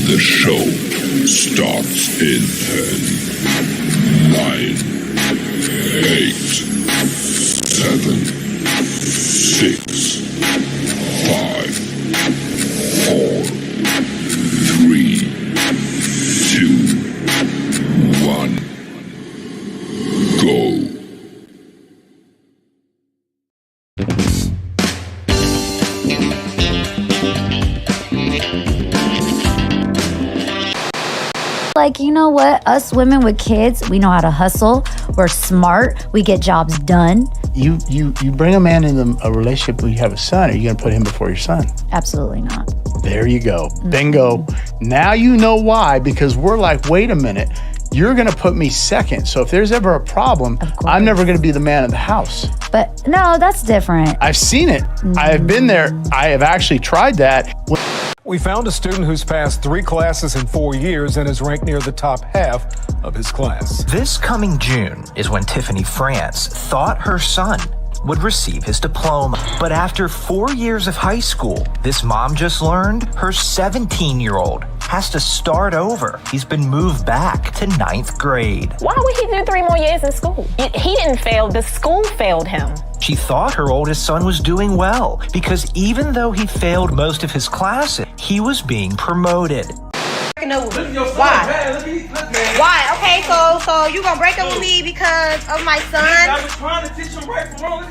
The show starts in 10, 9, 8, 7, 6, 5, 4, 3, 2, 1, go. Like, you know what? Us women with kids, we know how to hustle. We're smart. We get jobs done. You bring a man in a relationship where you have a son, are you going to put him before your son? Absolutely not. There you go. Bingo. Now you know why, because we're like, wait a minute, you're going to put me second. So if there's ever a problem, I'm never going to be the man of the house. But no, that's different. I've seen it. I have been there. I have actually tried that. We found a student who's passed 3 classes in 4 years and is ranked near the top half of his class. This coming June is when Tiffany France thought her son would receive his diploma. But after 4 years of high school, this mom just learned her 17-year-old has to start over. He's been moved back to 9th grade. Why would he do 3 more years in school? He didn't fail, the school failed him. She thought her oldest son was doing well because even though he failed most of his classes, he was being promoted. Why? Why? Okay, so you gonna break up with me because of my son? I was trying to teach him right from wrong.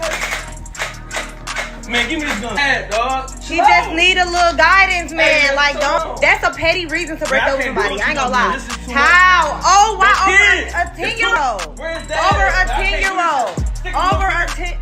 Man, give me this gun. Dog. She just need a little guidance, man. Like, don't. That's a petty reason to break up with somebody. I ain't gonna lie. How? Oh, why over a 10-year-old? Over a 10-year-old. Over a 10.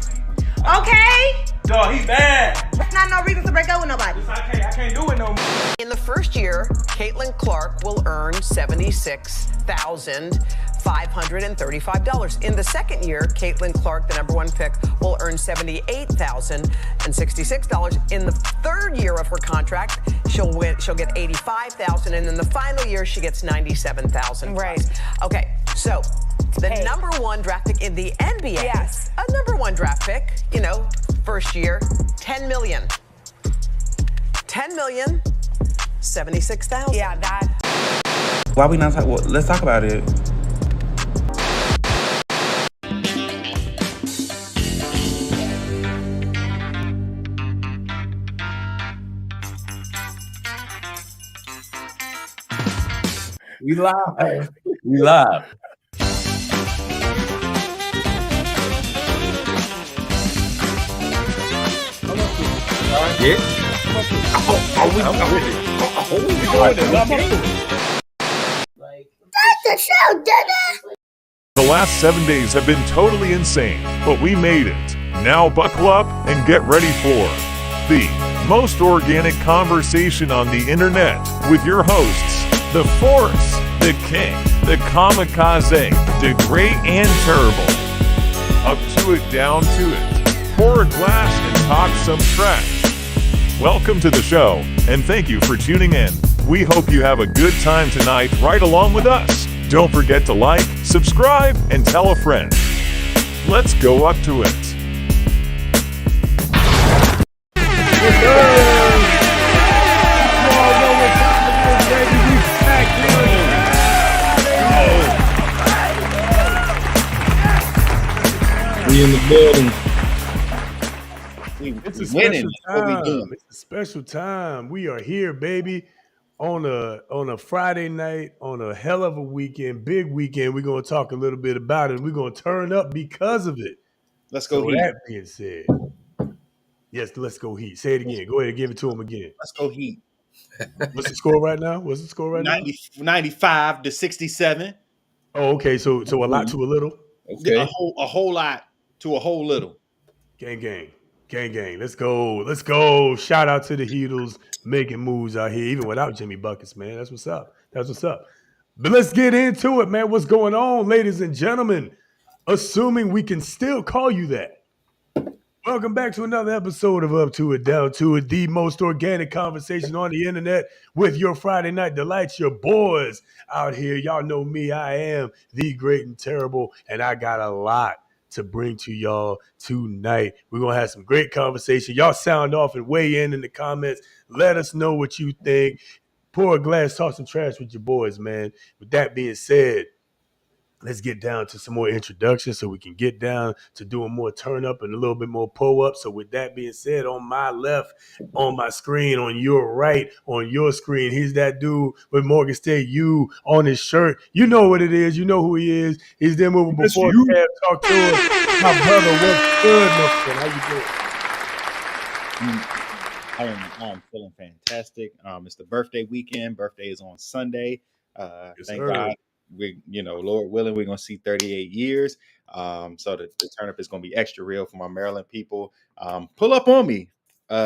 Okay. Dog, he bad. That's not no reason to break up with nobody. I can't do it no more. In the first year, Caitlin Clark will earn $76,535. In the second year, Caitlin Clark, the number 1 pick, will earn $78,066. In the third year of her contract, she'll get $85,000, and in the final year, she gets $97,000. Right. Okay, so the number 1 draft pick in the NBA. Yes. A number 1 draft pick, first year, $10 million. $10 million, $76,000. Yeah, that. Why we not talk? Well, let's talk about it. We live. We live. Yeah. That's the show, Dennis. The last 7 days have been totally insane, but we made it. Now buckle up and get ready for the most organic conversation on the internet with your hosts, the Force, the King, the Kamikaze, the Great and Terrible. Up to it, down to it. Pour a glass and talk some trash. Welcome to the show, and thank you for tuning in. We hope you have a good time tonight right along with us. Don't forget to like, subscribe, and tell a friend. Let's go up to it. We in the building. It's a special time. It's a special time. We are here, baby, on a Friday night, on a hell of a weekend, big weekend. We're gonna talk a little bit about it. We're gonna turn up because of it. Let's go. So Heat. that being said, yes, let's go Heat. Say it again. Go ahead and give it to him again. Let's go Heat. What's the score right now? 95 to 67. Oh, okay. So a lot to a little. Okay. A whole lot to a whole little. Gang. Let's go. Shout out to the Heatles making moves out here, even without Jimmy Buckets, man. That's what's up. But let's get into it, man. What's going on, ladies and gentlemen? Assuming we can still call you that. Welcome back to another episode of Up to It, Down to It, the most organic conversation on the internet with your Friday night delights, your boys out here. Y'all know me. I am the Great and Terrible, and I got a lot to bring to y'all tonight. We're going to have some great conversation. Y'all sound off and weigh in the comments. Let us know what you think. Pour a glass, talk some trash with your boys, man. With that being said, let's get down to some more introductions so we can get down to doing more turn up and a little bit more pull up. So with that being said, on my left, on my screen, on your right, on your screen, he's that dude with Morgan State U on his shirt. You know what it is. You know who he is. He's there moving before Kev talk to us. My brother, what's good, my friend? How you doing? I am feeling fantastic. It's the birthday weekend. Birthday is on Sunday. Thank God. Lord willing, we're gonna see 38 years. So the turn up is gonna be extra real for my Maryland people. Pull up on me.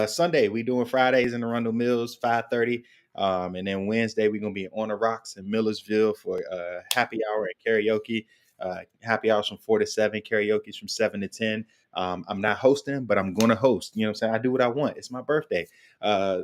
Sunday, we doing Fridays in the Arundel Mills, 5:30. And then Wednesday, we're gonna be on the rocks in Millersville for happy hour and karaoke. Happy hours from 4 to 7, karaoke's from 7 to 10. I'm not hosting, but I'm gonna host. You know what I'm saying? I do what I want. It's my birthday.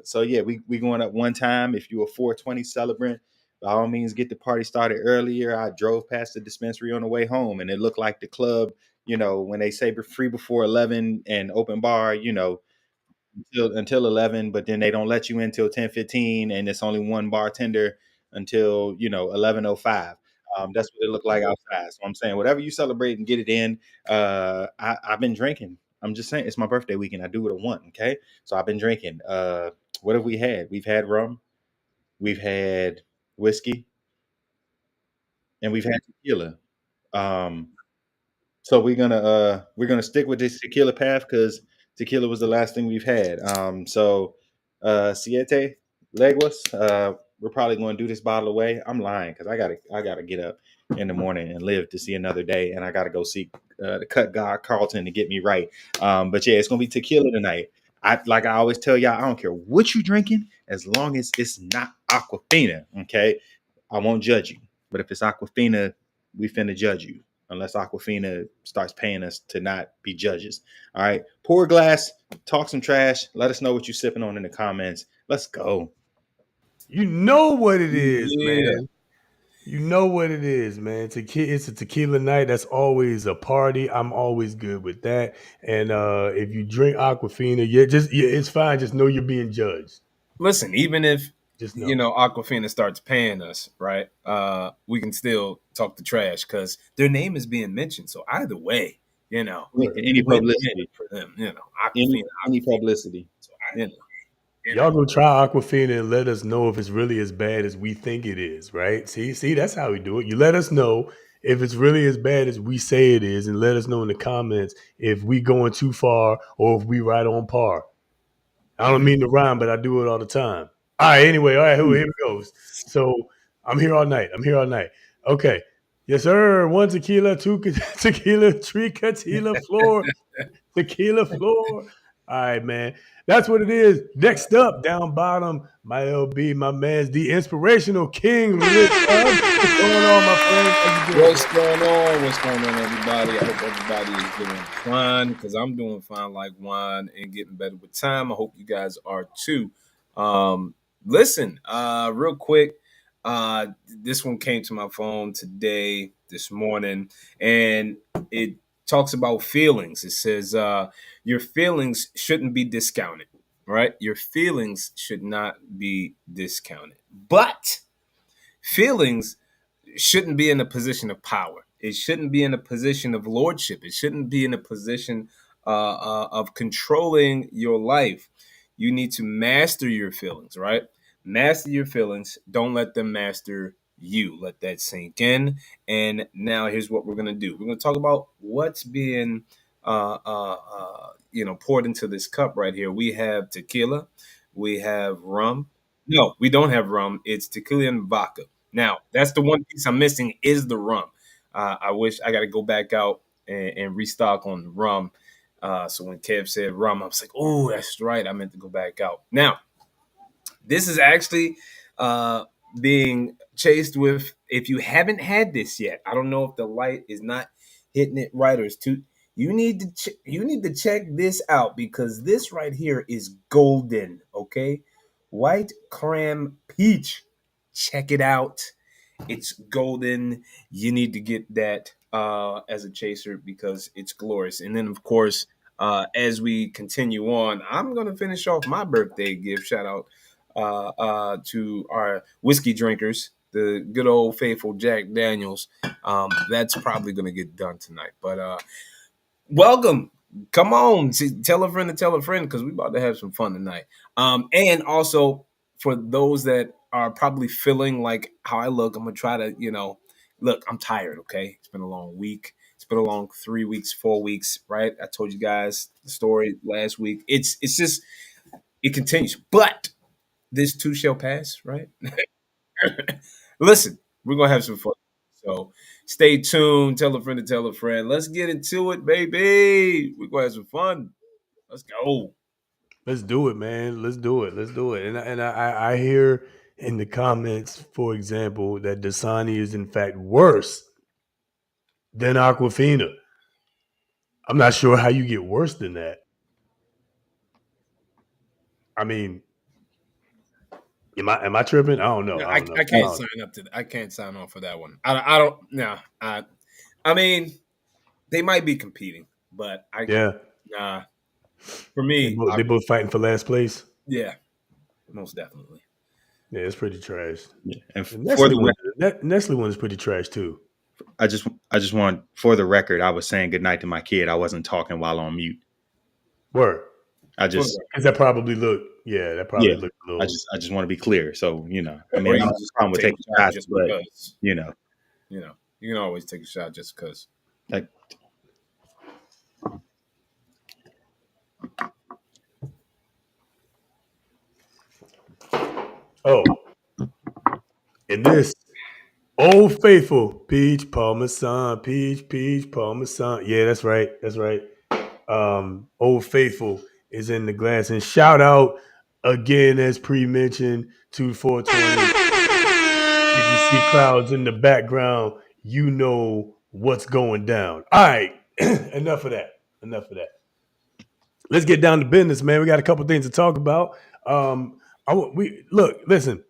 So yeah, we going up one time. If you're a 420 celebrant, by all means, get the party started earlier. I drove past the dispensary on the way home, and it looked like the club, when they say free before 11 and open bar, until 11, but then they don't let you in until 10:15, and it's only one bartender until 11:05. That's what it looked like outside. So I'm saying, whatever you celebrate and get it in. I've been drinking. I'm just saying, it's my birthday weekend. I do what I want. Okay, so I've been drinking. What have we had? We've had rum, we've had whiskey, and we've had tequila. So we're gonna stick with this tequila path because tequila was the last thing we've had. Siete Leguas. We're probably going to do this bottle away. I'm lying because I gotta get up in the morning and live to see another day, and I gotta go see the cut god Carlton to get me right. But yeah, it's gonna be tequila tonight. I always tell y'all, I don't care what you drinking as long as it's not Aquafina. Okay, I won't judge you, but if it's Aquafina, we finna judge you. Unless Aquafina starts paying us to not be judges. All right. Pour a glass, talk some trash. Let us know what you're sipping on in the comments. Let's go. You know what it is, man. You know what it is, man. It's a tequila night. That's always a party. I'm always good with that. And if you drink Aquafina, it's fine. Just know you're being judged. Listen, even if just know. Aquafina starts paying us, right? We can still talk the trash because their name is being mentioned. So either way, any publicity for them, Aquafina, any publicity. So y'all go try Aquafina and let us know if it's really as bad as we think it is, right? See, that's how we do it. You let us know if it's really as bad as we say it is, and let us know in the comments if we going too far or if we right on par. I don't mean to rhyme, but I do it all the time. All right, anyway, here we goes. So I'm here all night. Okay. Yes, sir. 1 tequila, 2 tequila, 3 tequila floor. Tequila floor. All right, man. That's what it is. Next up, down bottom, my LB, my man's the inspirational king. What's going on, my friend? What's going on, everybody? I hope everybody is doing fine because I'm doing fine like wine and getting better with time. I hope you guys are too. Listen, real quick, this one came to my phone this morning, and it talks about feelings. It says your feelings shouldn't be discounted, right? Your feelings should not be discounted, but feelings shouldn't be in a position of power. It shouldn't be in a position of lordship. It shouldn't be in a position of controlling your life. You need to master your feelings, right? Master your feelings. Don't let them master you. Let that sink in. And now here's what we're going to do. We're going to talk about what's being poured into this cup right here. We have tequila. We have rum. No, we don't have rum. It's tequila and vodka. Now, that's the one piece I'm missing is the rum. I wish I got to go back out and restock on the rum. So when Kev said rum, I was like, oh, that's right. I meant to go back out. Now, this is actually being chased with, if you haven't had this yet, I don't know if the light is not hitting it right or it's too, you need to check this out because this right here is golden, okay? White cram peach. Check it out. It's golden. You need to get that as a chaser because it's glorious. And then, of course, as we continue on, I'm going to finish off my birthday gift. Shout out to our whiskey drinkers, the good old faithful Jack Daniels. That's probably going to get done tonight. But welcome. Come on. Tell a friend to tell a friend because we're about to have some fun tonight. And also, for those that are probably feeling like how I look, I'm going to try to, look, I'm tired, okay? It's been a long week. It's been a long 3 weeks, 4 weeks, right? I told you guys the story last week. It's just, it continues. But this too shall pass, right? Listen, we're going to have some fun. So stay tuned. Tell a friend to tell a friend. Let's get into it, baby. We're going to have some fun. Let's go. Let's do it, man. Let's do it. Let's do it. And I hear in the comments, for example, that Dasani is in fact worse than Aquafina. I'm not sure how you get worse than that. I mean, am I tripping? I don't know. No, I don't know. I can't sign up to. I can't sign on for that one. I don't. No. I mean, they might be competing, but nah. For me, they both fighting for last place. Yeah, most definitely. Yeah, it's pretty trash. Yeah. And Nestle one is pretty trash too. I just want, for the record, I was saying goodnight to my kid. I wasn't talking while on mute. Word. Because that probably looked. Yeah, that probably looked a little. I just want to be clear. So I mean, I'm just fine with taking shots, but you can always take a shot just because. Oh, and this Old Faithful peach parmesan, peach parmesan. Yeah, that's right. That's right. Old Faithful is in the glass. And shout out again, as pre-mentioned, to 420. If you see clouds in the background, you know what's going down. All right, enough of that. Let's get down to business, man. We got a couple things to talk about. Listen.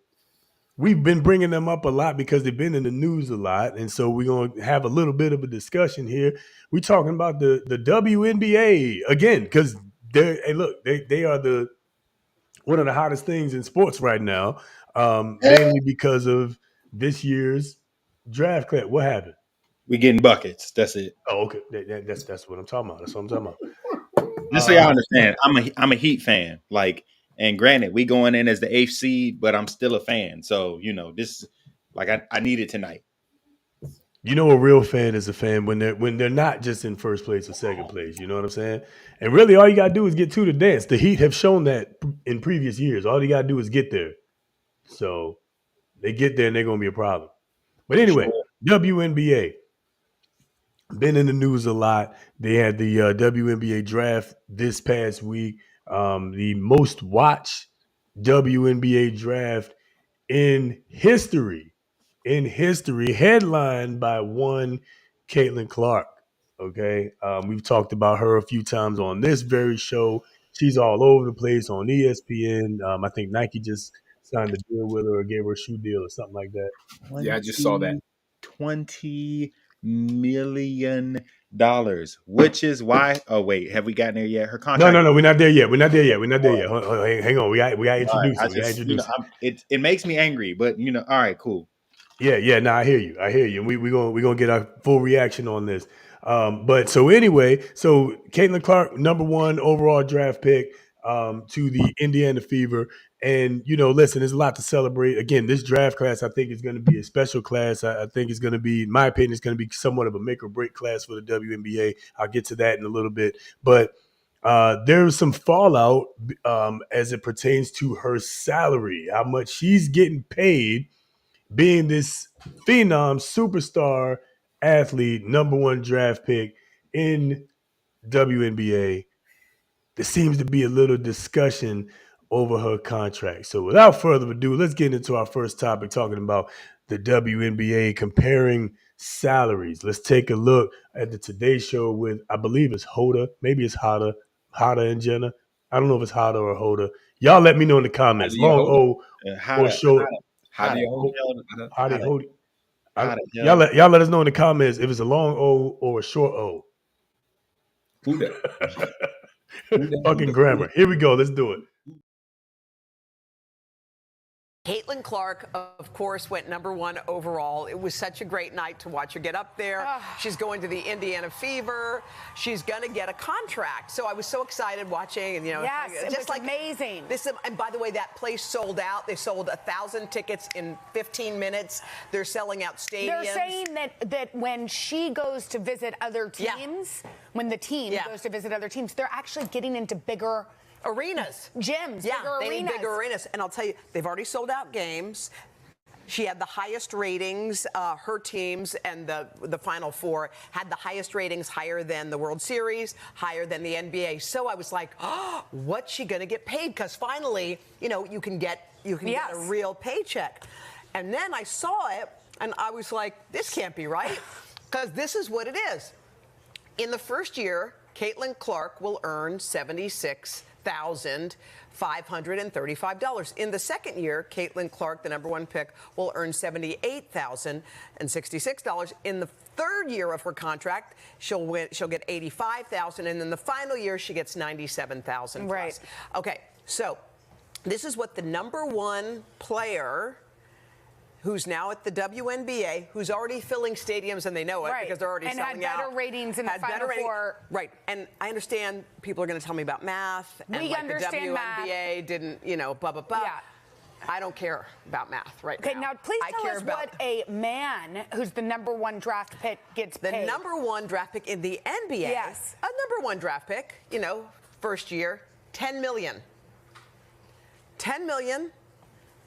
We've been bringing them up a lot because they've been in the news a lot, and so we're going to have a little bit of a discussion here. We're talking about the WNBA again because they are one of the hottest things in sports right now, mainly because of this year's draft class. What happened? We getting buckets. That's it. Oh, okay. That's what I'm talking about. That's what I'm talking about. Just so y'all understand, I'm a Heat fan. And granted, we going in as the 8th seed, but I'm still a fan. So, this, I need it tonight. You know, a real fan is a fan when they're not just in first place or second place. You know what I'm saying? And really, all you gotta do is get to the dance. The Heat have shown that in previous years. All you gotta do is get there. So they get there and they're gonna be a problem. But anyway, WNBA been in the news a lot. They had the WNBA draft this past week. The most watched WNBA draft in history, headlined by one Caitlin Clark. Okay. We've talked about her a few times on this very show. She's all over the place on ESPN. I think Nike just signed a deal with her or gave her a shoe deal or something like that. Yeah, I just saw that. $20 million, which is why. Oh wait, have we gotten there yet? Her contract. No, we're not there yet. Hang on, we got to introduce. It makes me angry, but all right, cool. Yeah. No, I hear you. We're gonna get our full reaction on this. But so anyway, Caitlin Clark, number 1 overall draft pick to the Indiana Fever. And, listen, there's a lot to celebrate. Again, this draft class, I think, is going to be a special class. I think it's going to be, in my opinion, it's going to be somewhat of a make or break class for the WNBA. I'll get to that in a little bit. But there was some fallout as it pertains to her salary, how much she's getting paid being this phenom, superstar athlete, number 1 draft pick in WNBA. There seems to be a little discussion over her contract. So without further ado, let's get into our first topic, talking about the WNBA, comparing salaries. Let's take a look at the Today Show with, I believe it's Hoda. Maybe it's Hoda and Jenna. I don't know if it's Hoda or Hoda. Y'all let me know in the comments. Long O or short. Y'all let us know in the comments if it's a long O or a short O. Who that? Fucking grammar. Here we go. Let's do it. Caitlin Clark, of course, went #1 overall. It was such a great night to watch her get up there. She's going to the Indiana Fever. She's going to get a contract. So I was so excited watching, and Yes, it just was like amazing. And by the way, that place sold out. They sold 1,000 tickets in 15 minutes. They're selling out stadiums. They're saying that when she goes to visit other teams, when the team goes to visit other teams, they're actually getting into bigger arenas, gyms, they need bigger arenas. And I'll tell you, they've already sold out games. She had the highest ratings. Her teams and the Final Four had the highest ratings, higher than the World Series, higher than the NBA. So I was like, oh, what's she going to get paid? Because finally, you can get a real paycheck. And then I saw it, and I was like, this can't be right, because this is what it is. In the first year, Caitlin Clark will earn $76,535. In the second year, Caitlin Clark, the #1 pick, will earn $78,066. In the third year of her contract, she'll get $85,000, and in the final year, she gets $97,000. Right. Okay, so this is what the #1 player, who's now at the WNBA, who's already filling stadiums, and they know it because they're already selling out. And had better ratings in the Final Four. Right. And I understand people are going to tell me about math. And We understand the WNBA didn't, blah, blah, blah. Yeah. I don't care about math right now. Okay, now please tell us what a man who's the #1 draft pick gets paid. The #1 draft pick in the NBA. Yes. A #1 draft pick, first year, $10 million. $10 million,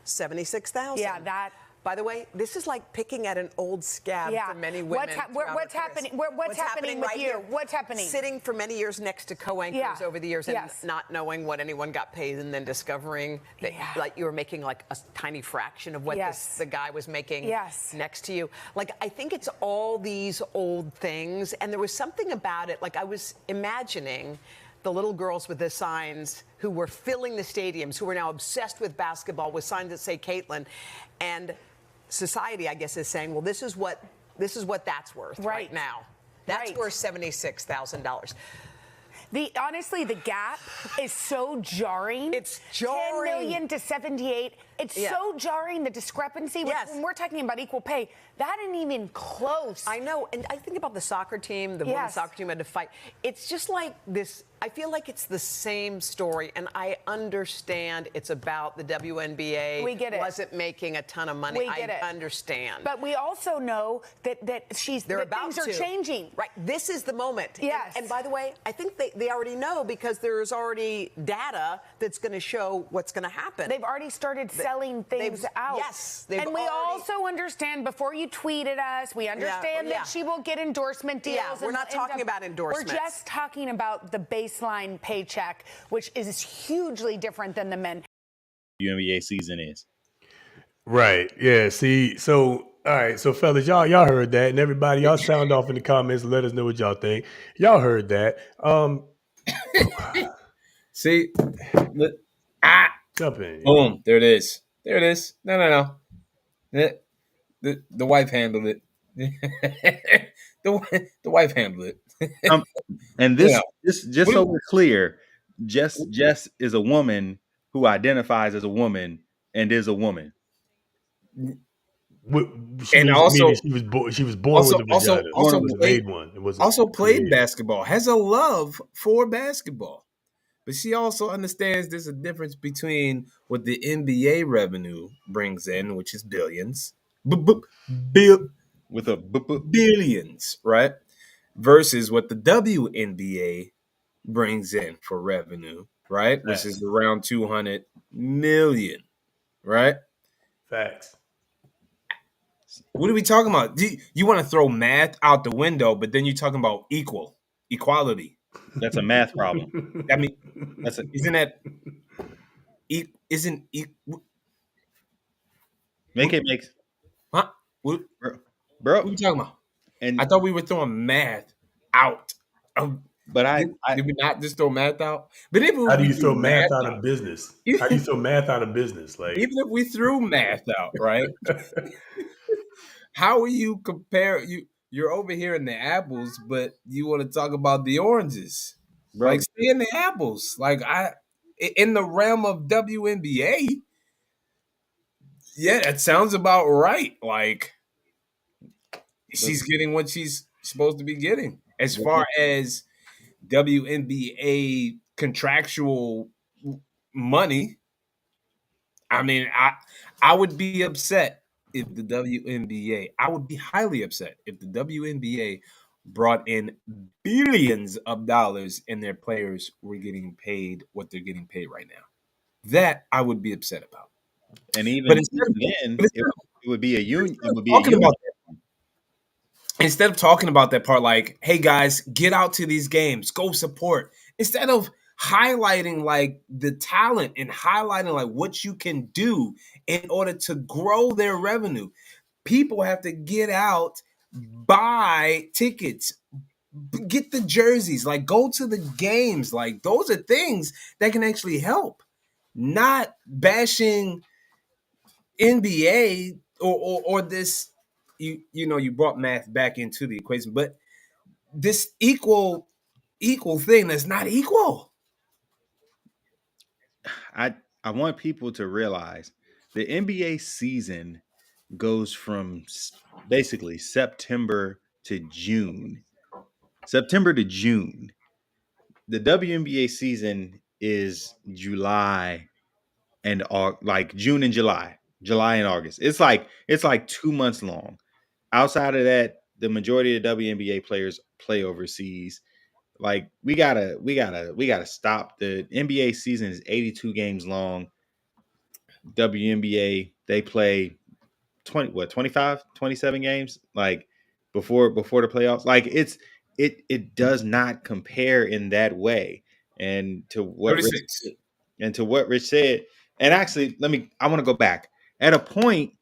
$76,000. Yeah, that. By the way, this is like picking at an old scab for many women. What's happening? What's happening with you? What's happening? Sitting for many years next to co-anchors over the years and not knowing what anyone got paid, and then discovering that like you were making like a tiny fraction of what the guy was making next to you. Like, I think it's all these old things, and there was something about it. Like, I was imagining the little girls with the signs who were filling the stadiums, who were now obsessed with basketball with signs that say Caitlin, and society, I guess, is saying, well, this is what that's worth right now. That's worth $76,000. Honestly, the gap is so jarring. It's jarring. 10 million to 78. It's so jarring, the discrepancy. When we're talking about equal pay, that ain't even close. I know, and I think about the soccer team, the women's soccer team had to fight. It's just like this. I feel like it's the same story, and I understand it's about the WNBA. We get it. Wasn't making a ton of money. We get it. Understand. But we also know that things are changing. Right. This is the moment. Yes. And by the way, I think they already know, because there's already data that's going to show what's going to happen. They've already started selling things out. Yes. And we also understand, before you tweet at us, we understand that she will get endorsement deals. Yeah, we're not talking about endorsements. We're just talking about the baseline paycheck, which is hugely different than the men. WNBA season is. Right. Yeah. See, so all right, so fellas, y'all heard that, and everybody, y'all sound off in the comments and let us know what y'all think. Y'all heard that. See, jump in. Boom, there it is. There it is. No. The wife handled it. the wife handled it. And this just so we're clear, Jess is a woman who identifies as a woman and is a woman. And also, she was born with a vagina. Also made one. It wasn't also played basketball. Has a love for basketball, but she also understands there's a difference between what the NBA revenue brings in, which is billions, billions, right, versus what the WNBA brings in for revenue, right, which is around 200 million, right? Facts. What are we talking about? You want to throw math out the window, but then you're talking about equality. That's a math problem. I mean, Make it make. Huh? Bro. What are you talking about? And I thought we were throwing math out. But did we not just throw math out? But how do you throw math out of business? How do you throw math out of business? Like, even if we threw math out, right? How will you compare? You're over here in the apples, but you want to talk about the oranges. Bro. Like, stay in the apples. Like, in the realm of WNBA, Yeah, that sounds about right. Like she's getting what she's supposed to be getting. As far as WNBA contractual money, I mean, I would be upset if the WNBA. I would be highly upset if the WNBA brought in billions of dollars and their players were getting paid what they're getting paid right now. That I would be upset about. And even But instead then, of, it would be a union. It would be a talking union. about instead of talking about that part, like, hey guys, get out to these games, go support. Instead of highlighting like the talent and highlighting like what you can do in order to grow their revenue, people have to get out, buy tickets, get the jerseys, like go to the games. Like those are things that can actually help. Not bashing NBA or this. You know, you brought math back into the equation, but this equal thing that's not equal. I want people to realize the NBA season goes from basically September to June. September to June. The WNBA season is July and like June and July and August. It's like 2 months long. Outside of that, the majority of WNBA players play overseas. Like we gotta stop. The NBA season is 82 games long. WNBA, they play 25, 27 games like before the playoffs. Like it does not compare in that way. And to what Rich said, and actually I want to go back. At a point,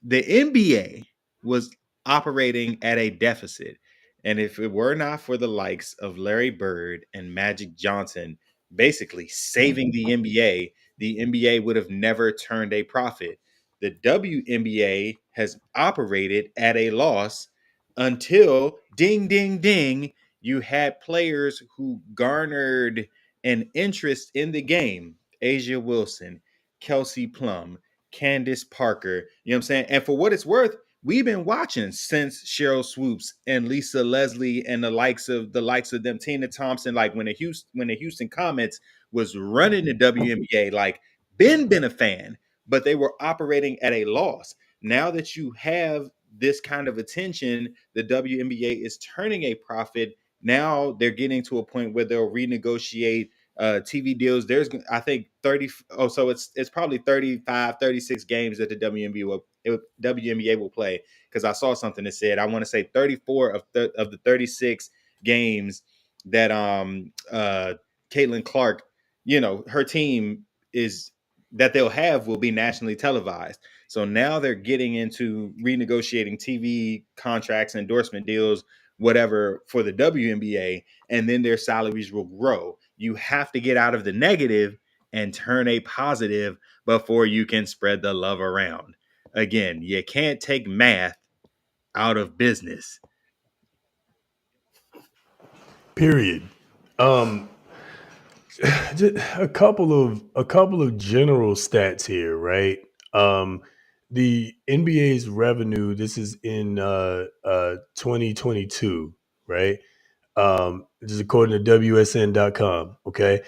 the NBA was operating at a deficit. And if it were not for the likes of Larry Bird and Magic Johnson basically saving the NBA would have never turned a profit. The WNBA has operated at a loss until ding, ding, ding, you had players who garnered an interest in the game. Asia Wilson, Kelsey Plum, Candace Parker, you know what I'm saying? And for what it's worth, we've been watching since Cheryl Swoops and Lisa Leslie and the likes of them, Tina Thompson, like when the Houston Comets was running the WNBA, like been a fan, but they were operating at a loss. Now that you have this kind of attention, the WNBA is turning a profit. Now they're getting to a point where they'll renegotiate TV deals. There's, I think, 30. Oh, so it's probably 35, 36 games that the WNBA will play. Because I saw something that said, I want to say 34 of the 36 games that Caitlin Clark, her team is that they'll have will be nationally televised. So now they're getting into renegotiating TV contracts, endorsement deals, whatever for the WNBA, and then their salaries will grow. You have to get out of the negative and turn a positive before you can spread the love around. Again, you can't take math out of business. Period. Just a couple of general stats here, right? The NBA's revenue, this is in 2022, right? This is according to WSN.com. Okay.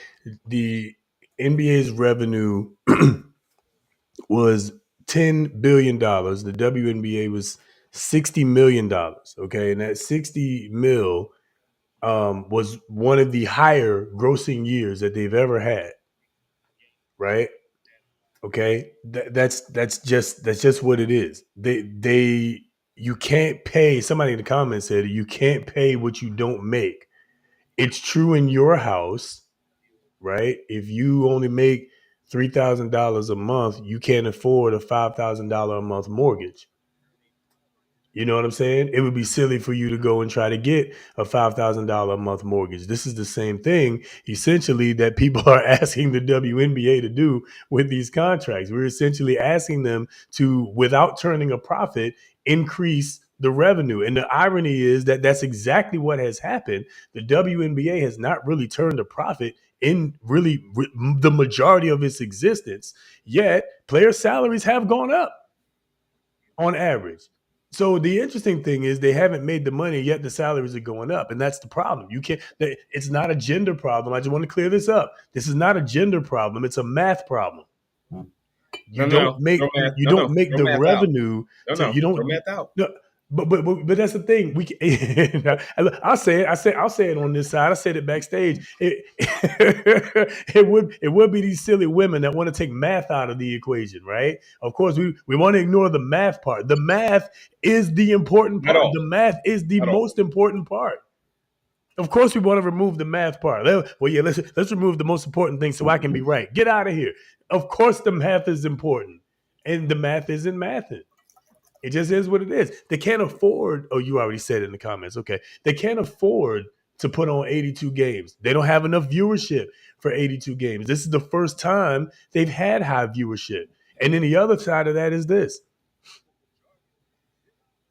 The NBA's revenue was $10 billion. The WNBA was $60 million. Okay. And that 60 mil was one of the higher grossing years that they've ever had. Right. Okay. That's just what it is. You can't pay. Somebody in the comments said you can't pay what you don't make. It's true in your house, right? If you only make $3,000 a month, you can't afford a $5,000 a month mortgage. You know what I'm saying? It would be silly for you to go and try to get a $5,000 a month mortgage. This is the same thing, essentially, that people are asking the WNBA to do with these contracts. We're essentially asking them to, without turning a profit, increase the revenue. And the irony is that that's exactly what has happened. The WNBA has not really turned a profit in really the majority of its existence, yet player salaries have gone up. on average. So the interesting thing is they haven't made the money yet. The salaries are going up, and that's the problem. You can't. It's not a gender problem. I just want to clear this up. This is not a gender problem. It's a math problem. You don't make the math out. revenue. You don't throw math out. No, but that's the thing. I'll say it. I'll say it on this side. I said it backstage. It would be these silly women that want to take math out of the equation, right? Of course, we want to ignore the math part. The math is the important part. The math is the most important part. Of course, we want to remove the math part. Well, yeah, let's remove the most important thing so I can be right. Get out of here. Of course, the math is important, and the math isn't mathing. It just is what it is. They can't afford. Oh, you already said it in the comments. Okay, they can't afford to put on 82 games. They don't have enough viewership for 82 games. This is the first time they've had high viewership. And then the other side of that is this: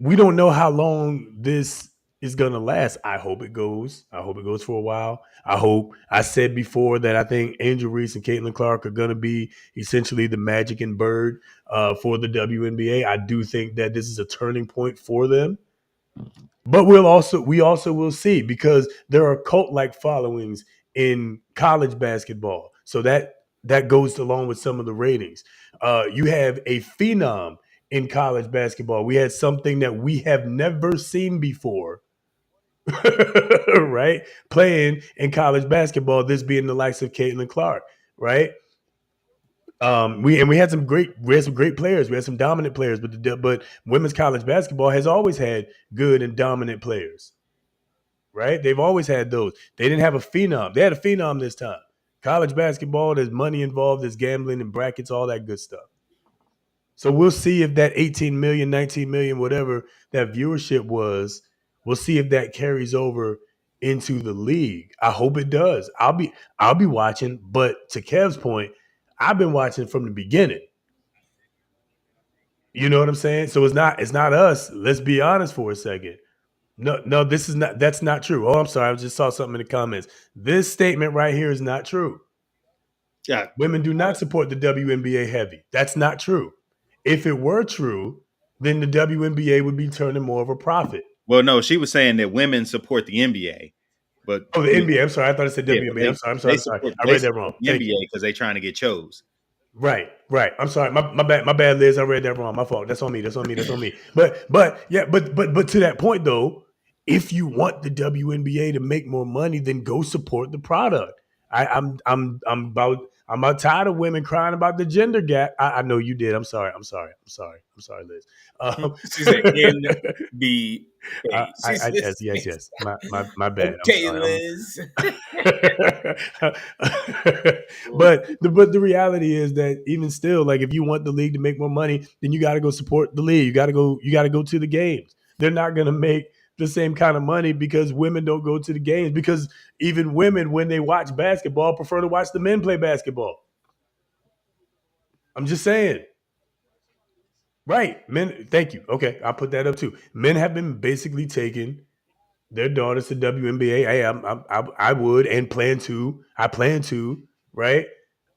we don't know how long this is gonna last. I hope it goes. I hope it goes for a while. I said before that I think Angel Reese and Caitlin Clark are gonna be essentially the Magic and Bird for the WNBA. I do think that this is a turning point for them. But we also will see, because there are cult-like followings in college basketball. So that goes along with some of the ratings. You have a phenom in college basketball. We had something that we have never seen before, right? Playing in college basketball, this being the likes of Caitlin Clark, right? We had some great players. We had some dominant players, but women's college basketball has always had good and dominant players, right? They've always had those. They didn't have a phenom. They had a phenom this time. College basketball, there's money involved, there's gambling and brackets, all that good stuff. So we'll see if that 18 million, 19 million, whatever that viewership was, we'll see if that carries over into the league. I hope it does. I'll be watching, but to Kev's point, I've been watching from the beginning. You know what I'm saying? So it's not us. Let's be honest for a second. No, that's not true. Oh, I'm sorry. I just saw something in the comments. This statement right here is not true. Yeah. Women do not support the WNBA heavy. That's not true. If it were true, then the WNBA would be turning more of a profit. Well, no, she was saying that women support the NBA. But the NBA. I'm sorry. I thought it said WNBA. I'm sorry. I read that wrong. The NBA because they're trying to get chose. Right. I'm sorry. My bad, Liz. I read that wrong. My fault. That's on me. But to that point though, if you want the WNBA to make more money, then go support the product. I'm about tired of women crying about the gender gap. I know you did. I'm sorry, Liz. She said NBA. Yes. My bad. Okay, Liz. But the reality is that even still, like, if you want the league to make more money, then you got to go support the league. You got to go to the games. They're not going to make the same kind of money because women don't go to the games, because even women, when they watch basketball, prefer to watch the men play basketball. I'm just saying. Right. Men, thank you. Okay, I'll put that up too. Men have been basically taking their daughters to WNBA. Hey, I would and plan to. I plan to, right?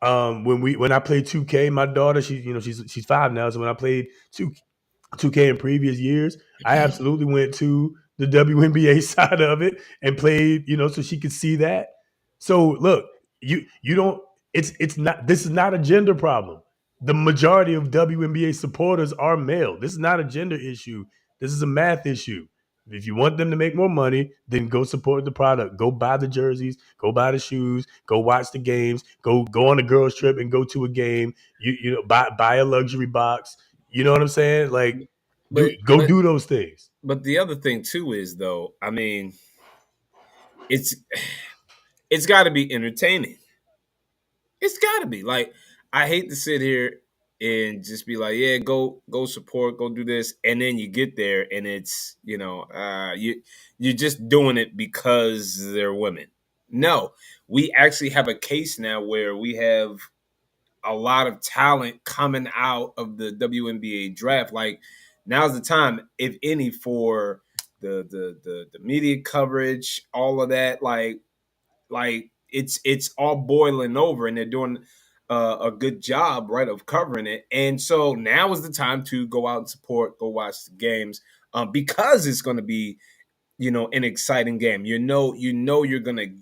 When I played 2K, my daughter, she's 5 now. So when I played 2K in previous years, I absolutely went to the WNBA side of it and played, so she could see that. So look, you don't. It's not. This is not a gender problem. The majority of WNBA supporters are male. This is not a gender issue. This is a math issue. If you want them to make more money, then go support the product. Go buy the jerseys. Go buy the shoes. Go watch the games. Go on a girls trip and go to a game. Buy a luxury box. You know what I'm saying? Like, go do those things. But the other thing too is, though, I mean, it's got to be entertaining. It's got to be. Like, I hate to sit here and just be like, yeah, go support, go do this, and then you get there and it's, you're just doing it because they're women. No, we actually have a case now where we have a lot of talent coming out of the WNBA draft. Like, now's the time, if any, for the media coverage, all of that. Like it's all boiling over, and they're doing. a good job, right, of covering it. And so now is the time to go out and support, go watch the games, because it's going to be, an exciting game. You're going to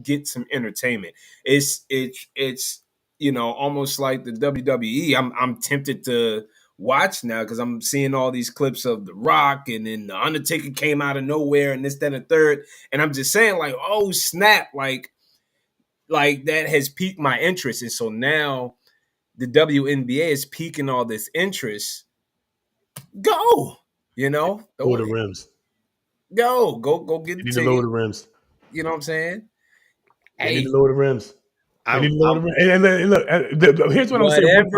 get some entertainment. It's almost like the WWE. I'm tempted to watch now because I'm seeing all these clips of The Rock, and then the Undertaker came out of nowhere, and this, that, and the third. And I'm just saying, like, oh snap, like that has piqued my interest. And so now the WNBA is piquing all this interest. Go, Lower the rims. Go get You the need to ticket. lower the rims. You know what I'm saying? They need to lower the rims. They need to lower the rims. And look, here's what I'm saying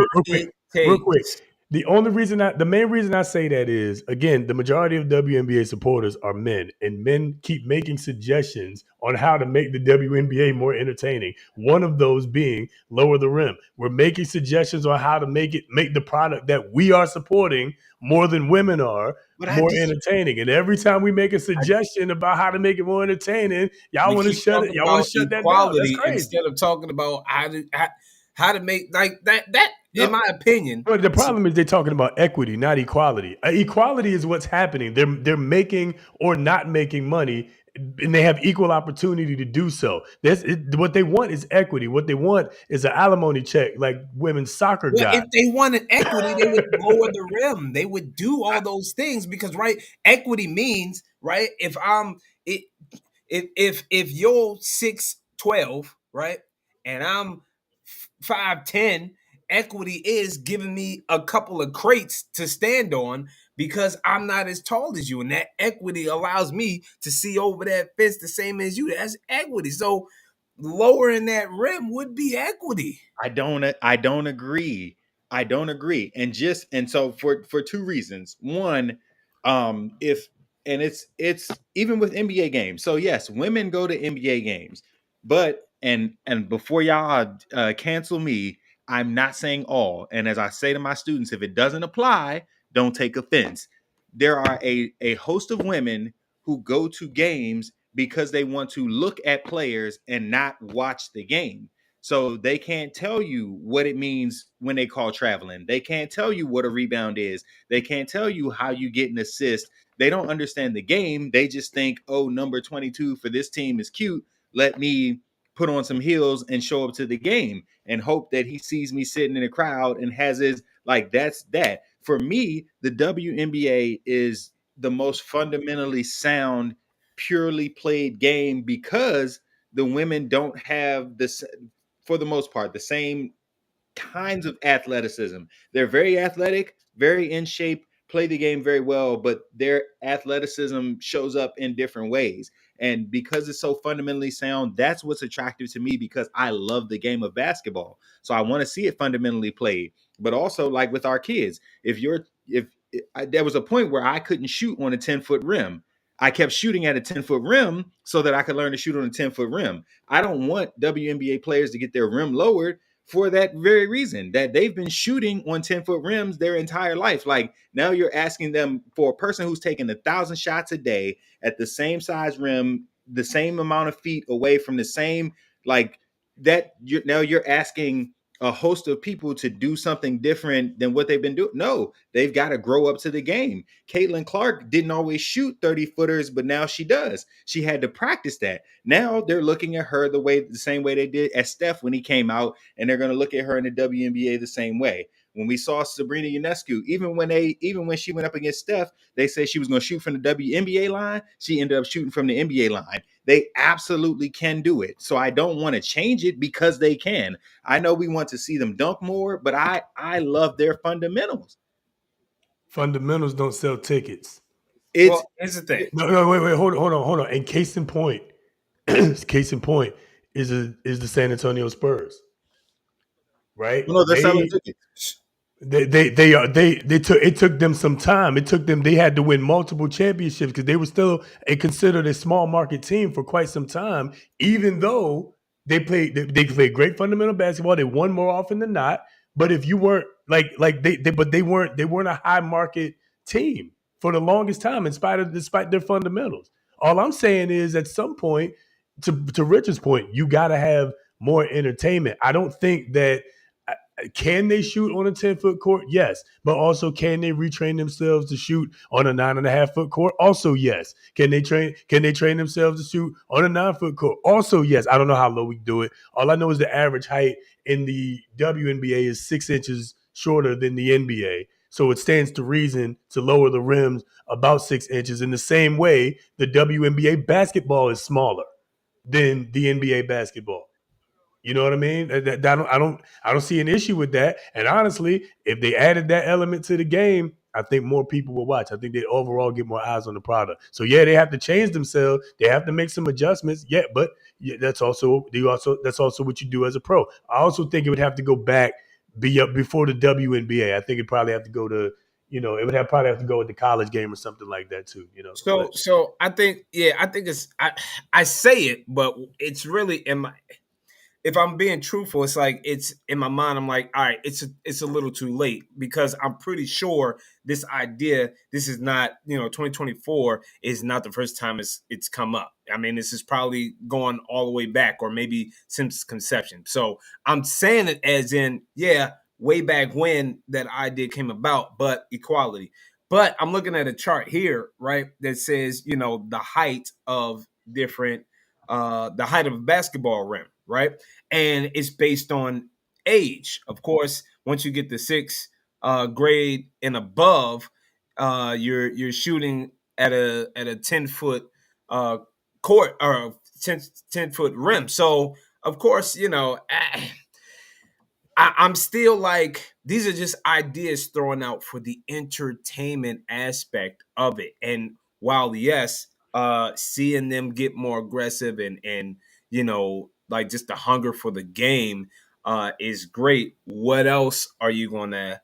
real quick. The main reason I say that is, again, the majority of WNBA supporters are men, and men keep making suggestions on how to make the WNBA more entertaining. One of those being lower the rim. We're making suggestions on how to make the product that we are supporting more than women are more entertaining. And every time we make a suggestion about how to make it more entertaining, y'all want to shut it. Y'all want to shut that down. That's crazy. Instead of talking about how to make like that. In my opinion, but the problem is they're talking about equity, not equality. Equality is what's happening. They're making or not making money, and they have equal opportunity to do so. What they want is equity. What they want is an alimony check, like women's soccer got. If they wanted equity, they would lower the rim. They would do all those things because, right, equity means, right, if you're 6'12", right, and I'm 5'10", equity is giving me a couple of crates to stand on because I'm not as tall as you, and that equity allows me to see over that fence the same as you. That's equity. So lowering that rim would be equity. I don't agree. And so for two reasons. One, it's even with NBA games. So yes, women go to NBA games, but and before y'all cancel me, I'm not saying all. And as I say to my students, if it doesn't apply, don't take offense. There are a host of women who go to games because they want to look at players and not watch the game. So they can't tell you what it means when they call traveling. They can't tell you what a rebound is. They can't tell you how you get an assist. They don't understand the game. They just think, oh, number 22 for this team is cute. Let me put on some heels and show up to the game and hope that he sees me sitting in a crowd and has his, like, that's that. For me, the WNBA is the most fundamentally sound, purely played game because the women don't have this, for the most part, the same kinds of athleticism. They're very athletic, very in shape, play the game very well, but their athleticism shows up in different ways. And because it's so fundamentally sound, that's what's attractive to me because I love the game of basketball. So I want to see it fundamentally played. But also, like with our kids, there was a point where I couldn't shoot on a 10-foot rim. I kept shooting at a 10-foot rim so that I could learn to shoot on a 10-foot rim. I don't want WNBA players to get their rim lowered for that very reason, that they've been shooting on 10-foot rims their entire life. Like, now you're asking them, for a person who's taking 1,000 shots a day at the same size rim, the same amount of feet away from the same, like that, you're asking a host of people to do something different than what they've been doing. No, they've got to grow up to the game. Caitlin Clark didn't always shoot 30-footers, but now she does. She had to practice that. Now they're looking at her the same way they did at Steph when he came out, and they're going to look at her in the WNBA the same way. When we saw Sabrina Ionescu, even when she went up against Steph, they said she was going to shoot from the WNBA line. She ended up shooting from the NBA line. They absolutely can do it. So I don't want to change it because they can. I know we want to see them dunk more, but I love their fundamentals. Fundamentals don't sell tickets. Here's the thing. No, wait, hold on. And case in point is the San Antonio Spurs. Right? No, they're selling tickets. It took them some time. They had to win multiple championships because they were still considered a small market team for quite some time, even though they played great fundamental basketball. They won more often than not. But if you weren't they weren't a high market team for the longest time, despite their fundamentals. All I'm saying is, at some point, to Richard's point, you got to have more entertainment. I don't think that Can they shoot on a 10-foot court? Yes. But also, can they retrain themselves to shoot on a 9.5-foot court? Also, yes. Can they train themselves to shoot on a 9-foot court? Also, yes. I don't know how low we do it. All I know is the average height in the WNBA is 6 inches shorter than the NBA. So it stands to reason to lower the rims about 6 inches. In the same way, the WNBA basketball is smaller than the NBA basketball. You know what I mean? I don't see an issue with that. And honestly, if they added that element to the game, I think more people will watch. I think they overall get more eyes on the product. So yeah, they have to change themselves. They have to make some adjustments. Yeah, but that's also what you do as a pro. I also think it would have to go back be up before the WNBA. I think it probably have to go to it would probably have to go with the college game or something like that too. So I think it's I say it, but it's really in my. If I'm being truthful, it's like it's in my mind. I'm like, all right, it's a little too late because I'm pretty sure this is not 2024 is not the first time it's come up. I mean, this is probably going all the way back or maybe since conception. So I'm saying it as in, yeah, way back when that idea came about, but equality. But I'm looking at a chart here, right, that says the height of different, the height of a basketball rim. Right. And it's based on age. Of course, once you get to 6th grade and above, you're shooting at a 10-foot court or 10-foot rim. So of course, I'm still like, these are just ideas thrown out for the entertainment aspect of it. And while yes, seeing them get more aggressive and like just the hunger for the game is great. What else are you gonna,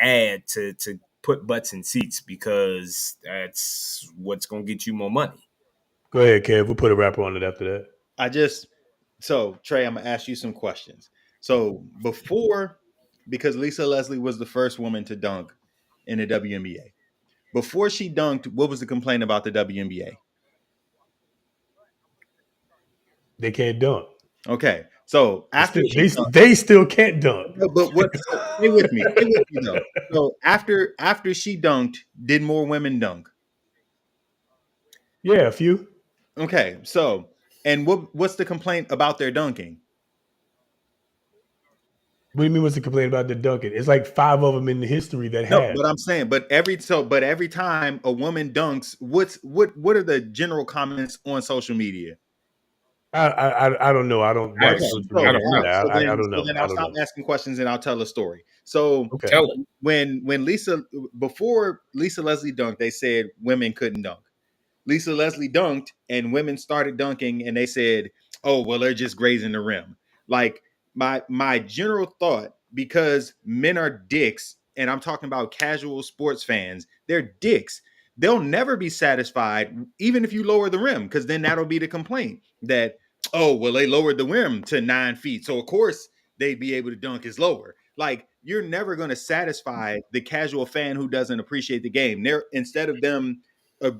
add to put butts in seats? Because that's what's gonna get you more money. Go ahead, Kev. We'll put a wrapper on it after that. So Trey, I'm gonna ask you some questions. So because Lisa Leslie was the first woman to dunk in the WNBA. Before she dunked, what was the complaint about the WNBA? They can't dunk. Okay, so after they still can't dunk. But stay with me though. So after she dunked, did more women dunk? Yeah, a few. Okay, so and what's the complaint about their dunking? What do you mean? What's the complaint about the dunking? It's like 5 of them in the history that have. But I'm saying, but every time a woman dunks, what are the general comments on social media? I don't know. I don't watch social media. I don't know. Then I'll stop asking questions and I'll tell a story. So tell it. When before Lisa Leslie dunked, they said women couldn't dunk. Lisa Leslie dunked and women started dunking and they said, oh, well, they're just grazing the rim. Like my general thought, because men are dicks, and I'm talking about casual sports fans, they're dicks. They'll never be satisfied, even if you lower the rim, because then that'll be the complaint that, oh, well, they lowered the rim to 9 feet. So, of course, they'd be able to dunk is lower. Like, you're never going to satisfy the casual fan who doesn't appreciate the game. Instead of them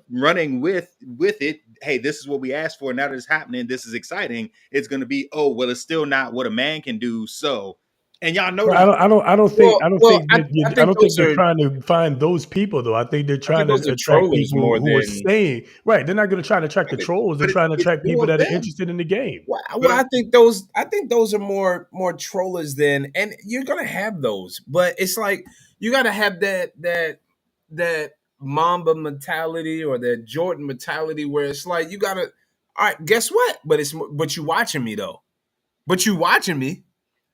running with it, hey, this is what we asked for. Now that it's happening, this is exciting. It's going to be, oh, well, it's still not what a man can do. So, and y'all know, I don't think they're trying to find those people though. I think they're trying to attract people who are staying. Right, they're not going to try to attract the trolls. They're trying to attract people that are interested in the game. Well, I think those are more trollers than, and you're going to have those, but it's like you got to have that Mamba mentality or that Jordan mentality where it's like you gotta, all right, guess what? But you watching me though. But you watching me.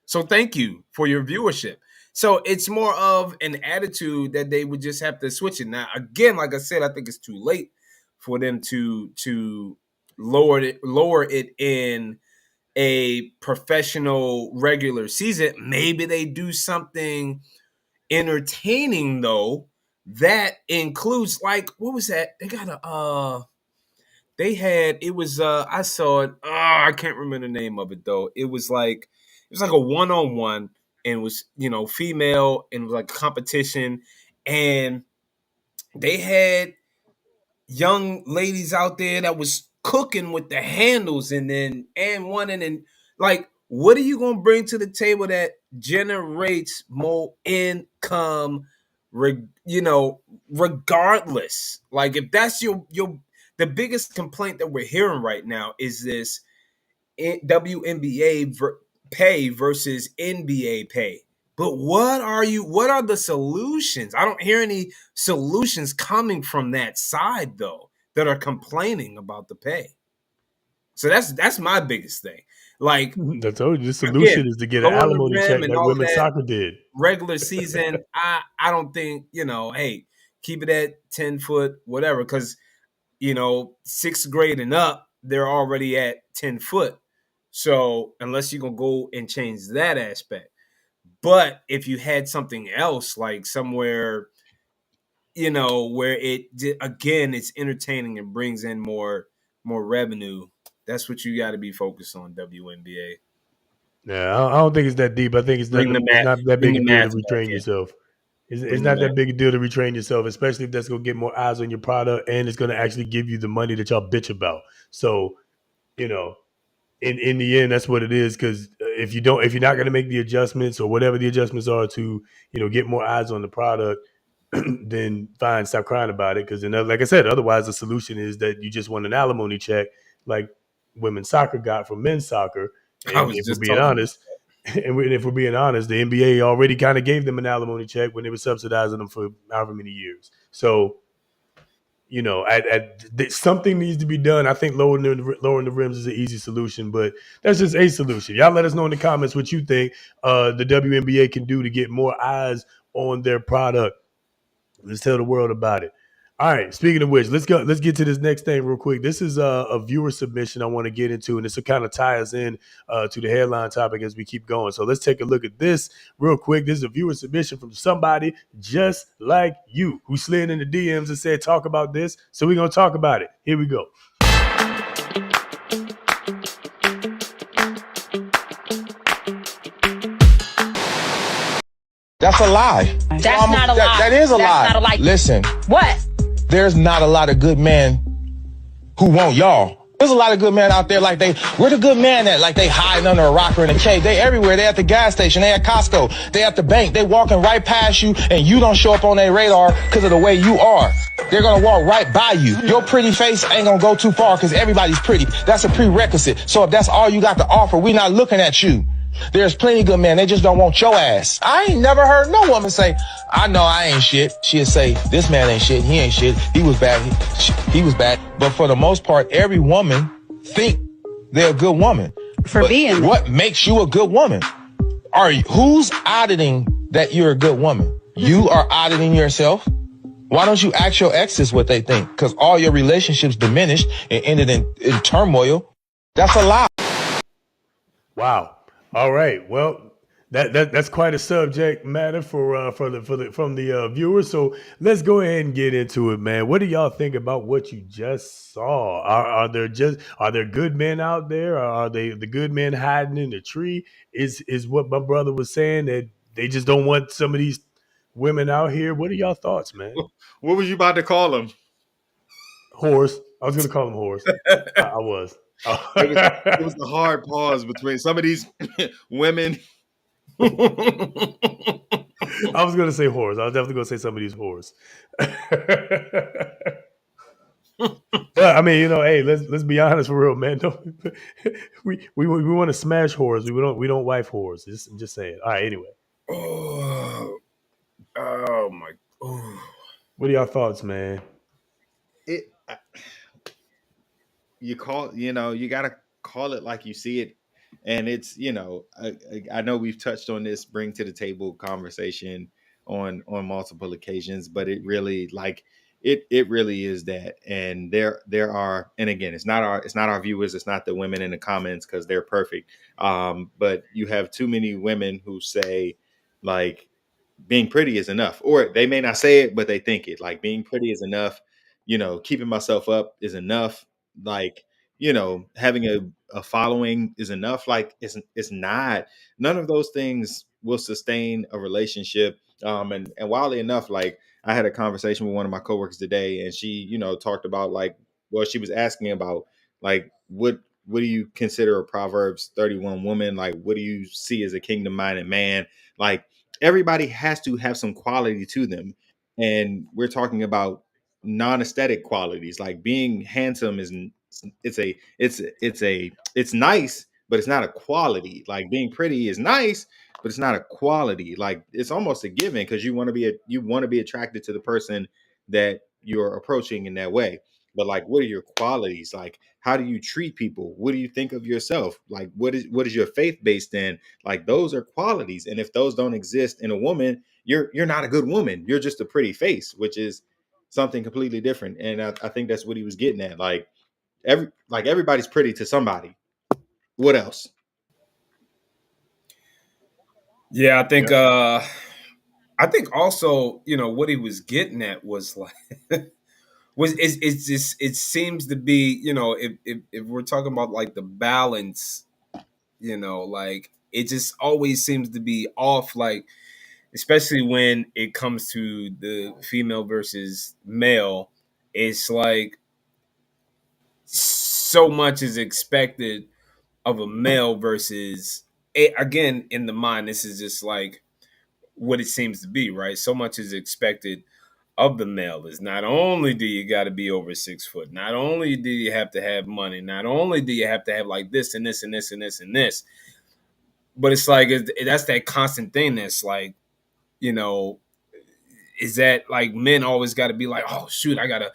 So thank you for your viewership. So it's more of an attitude that they would just have to switch it. Now, again, like I said, I think it's too late for them to lower it in a professional regular season. Maybe they do something entertaining though. That includes, like, what was that? They got I saw it. I can't remember the name of it though. It was like a 1-on-1 and it was, female, and it was like a competition, and they had young ladies out there that was cooking with the handles and one, and then like what are you going to bring to the table that generates more income, regardless? Like, if that's the biggest complaint that we're hearing right now is this WNBA pay versus NBA pay. But what are the solutions? I don't hear any solutions coming from that side, though, that are complaining about the pay. So that's my biggest thing. Like, I told you, the solution is to get an alimony check like women's soccer did. Regular season, I don't think, hey, keep it at 10 foot, whatever, because, 6th grade and up, they're already at 10 foot. So unless you're going to go and change that aspect. But if you had something else, like somewhere, where it's entertaining and brings in more revenue, that's what you got to be focused on, WNBA. Yeah, I don't think it's that deep. I think it's not that big a deal to retrain yourself. It's not that big a deal to retrain yourself, especially if that's going to get more eyes on your product and it's going to actually give you the money that y'all bitch about. So, in the end, that's what it is. Because if you're not going to make the adjustments or whatever the adjustments are to, get more eyes on the product, then fine, stop crying about it. Because like I said, otherwise the solution is that you just want an alimony check, like women's soccer got from men's soccer. And if we're being honest, the NBA already kind of gave them an alimony check when they were subsidizing them for however many years. So, something needs to be done. I think lowering the rims is an easy solution, but that's just a solution. Y'all let us know in the comments what you think the WNBA can do to get more eyes on their product. Let's tell the world about it. All right. Speaking of which, let's get to this next thing real quick. This is a viewer submission I want to get into, and this will kind of tie us in to the headline topic as we keep going. So let's take a look at this real quick. This is a viewer submission from somebody just like you who slid in the DMs and said, talk about this. So we're going to talk about it. Here we go. That's a lie. That's not a lie. That is a lie. Not a lie. Listen. What? There's not a lot of good men who want y'all. There's a lot of good men out there where the good man at? Like they hiding under a rock or in a cave. They everywhere. They at the gas station. They at Costco. They at the bank. They walking right past you and you don't show up on their radar because of the way you are. They're going to walk right by you. Your pretty face ain't going to go too far because everybody's pretty. That's a prerequisite. So if that's all you got to offer, we not looking at you. There's plenty of good men. They just don't want your ass. I ain't never heard no woman say, I know I ain't shit. She'll say, this man ain't shit. He ain't shit. He was bad. He was bad. But for the most part, every woman think they're a good woman. What makes you a good woman? Who's auditing that you're a good woman? You are auditing yourself. Why don't you ask your exes what they think? Because all your relationships diminished and ended in turmoil. That's a lie. Wow. All right. Well, that's quite a subject matter from the viewers. So let's go ahead and get into it, man. What do y'all think about what you just saw? Are there good men out there? Or are they the good men hiding in the tree? Is what my brother was saying, that they just don't want some of these women out here? What are y'all thoughts, man? What was you about to call them? Whores. I was going to call them whores. I was. It was a hard pause between some of these women. I was going to say whores. I was definitely going to say some of these whores. But I mean, hey, let's be honest for real, man. We want to smash whores. We don't wife whores. I'm just saying. All right. Anyway. Oh my. Oh. What are y'all thoughts, man? You gotta call it like you see it. And it's, I know we've touched on this bring to the table conversation on multiple occasions, but it really it really is that. And there are, and again, it's not our viewers, it's not the women in the comments because they're perfect. But you have too many women who say like being pretty is enough, or they may not say it, but they think it, like being pretty is enough. Keeping myself up is enough. Like, having a following is enough. Like it's not. None of those things will sustain a relationship. And wildly enough, like I had a conversation with one of my coworkers today, and she, talked about she was asking about like what what do you consider a Proverbs 31 woman? Like, what do you see as a kingdom-minded man? Like, everybody has to have some quality to them. And we're talking about non-aesthetic qualities. Like being handsome it's nice, but it's not a quality. Like being pretty is nice, but it's not a quality. Like it's almost a given because you want to be attracted to the person that you're approaching in that way. But like, what are your qualities? Like, how do you treat people? What do you think of yourself? Like, what is your faith based in? Like, those are qualities. And if those don't exist in a woman, you're not a good woman. You're just a pretty face, which is something completely different. And I think that's what he was getting at. Like everybody's pretty to somebody. What else? Yeah, I think also, what he was getting at was like it's just, it seems to be, if we're talking about like the balance, like it just always seems to be off, like especially when it comes to the female versus male. It's like so much is expected of a male versus again, in the mind, this is just like what it seems to be, right? So much is expected of the male. Is not only do you got to be over 6 foot, not only do you have to have money, not only do you have to have like this and this and this and this and this, but it's like that's that constant thing that's like, is that like men always got to be like, oh shoot, I gotta.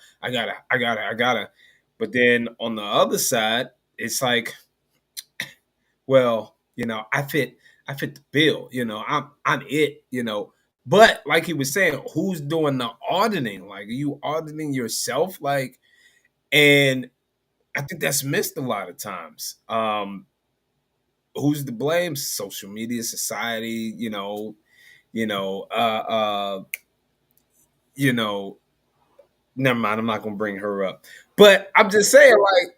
But then on the other side, it's like, well, I fit the bill, I'm it, But like he was saying, who's doing the auditing? Like, are you auditing yourself? Like, and I think that's missed a lot of times. Who's to blame? Social media, society, never mind, I'm not gonna bring her up. But I'm just saying, like,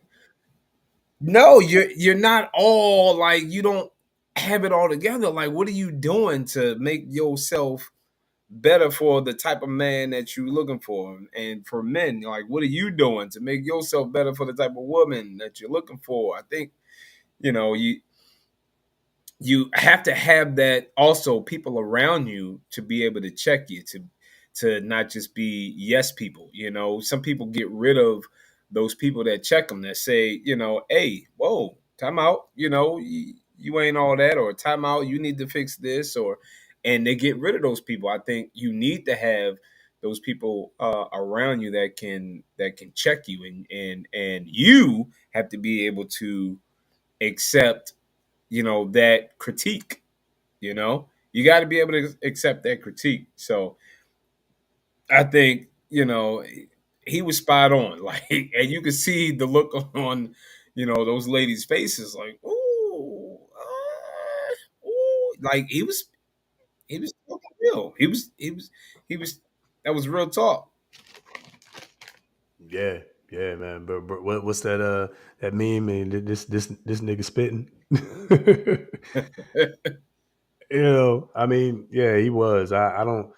no, you're not all like, you don't have it all together. Like, what are you doing to make yourself better for the type of man that you're looking for? And for men, like, what are you doing to make yourself better for the type of woman that you're looking for? I think, you have to have that, also people around you to be able to check you, to not just be yes people. Some people get rid of those people that check them, that say, hey, whoa, time out, you ain't all that, or time out, you need to fix this, and they get rid of those people. I think you need to have those people around you that can check you, and you have to be able to accept that critique. You got to be able to accept that critique. So I think he was spot on, like, and you could see the look on those ladies' faces, like, ooh, like he was talking real. He was that was real talk. Yeah, man. But what's that that meme? And this nigga spitting. I mean, yeah, he was. I don't.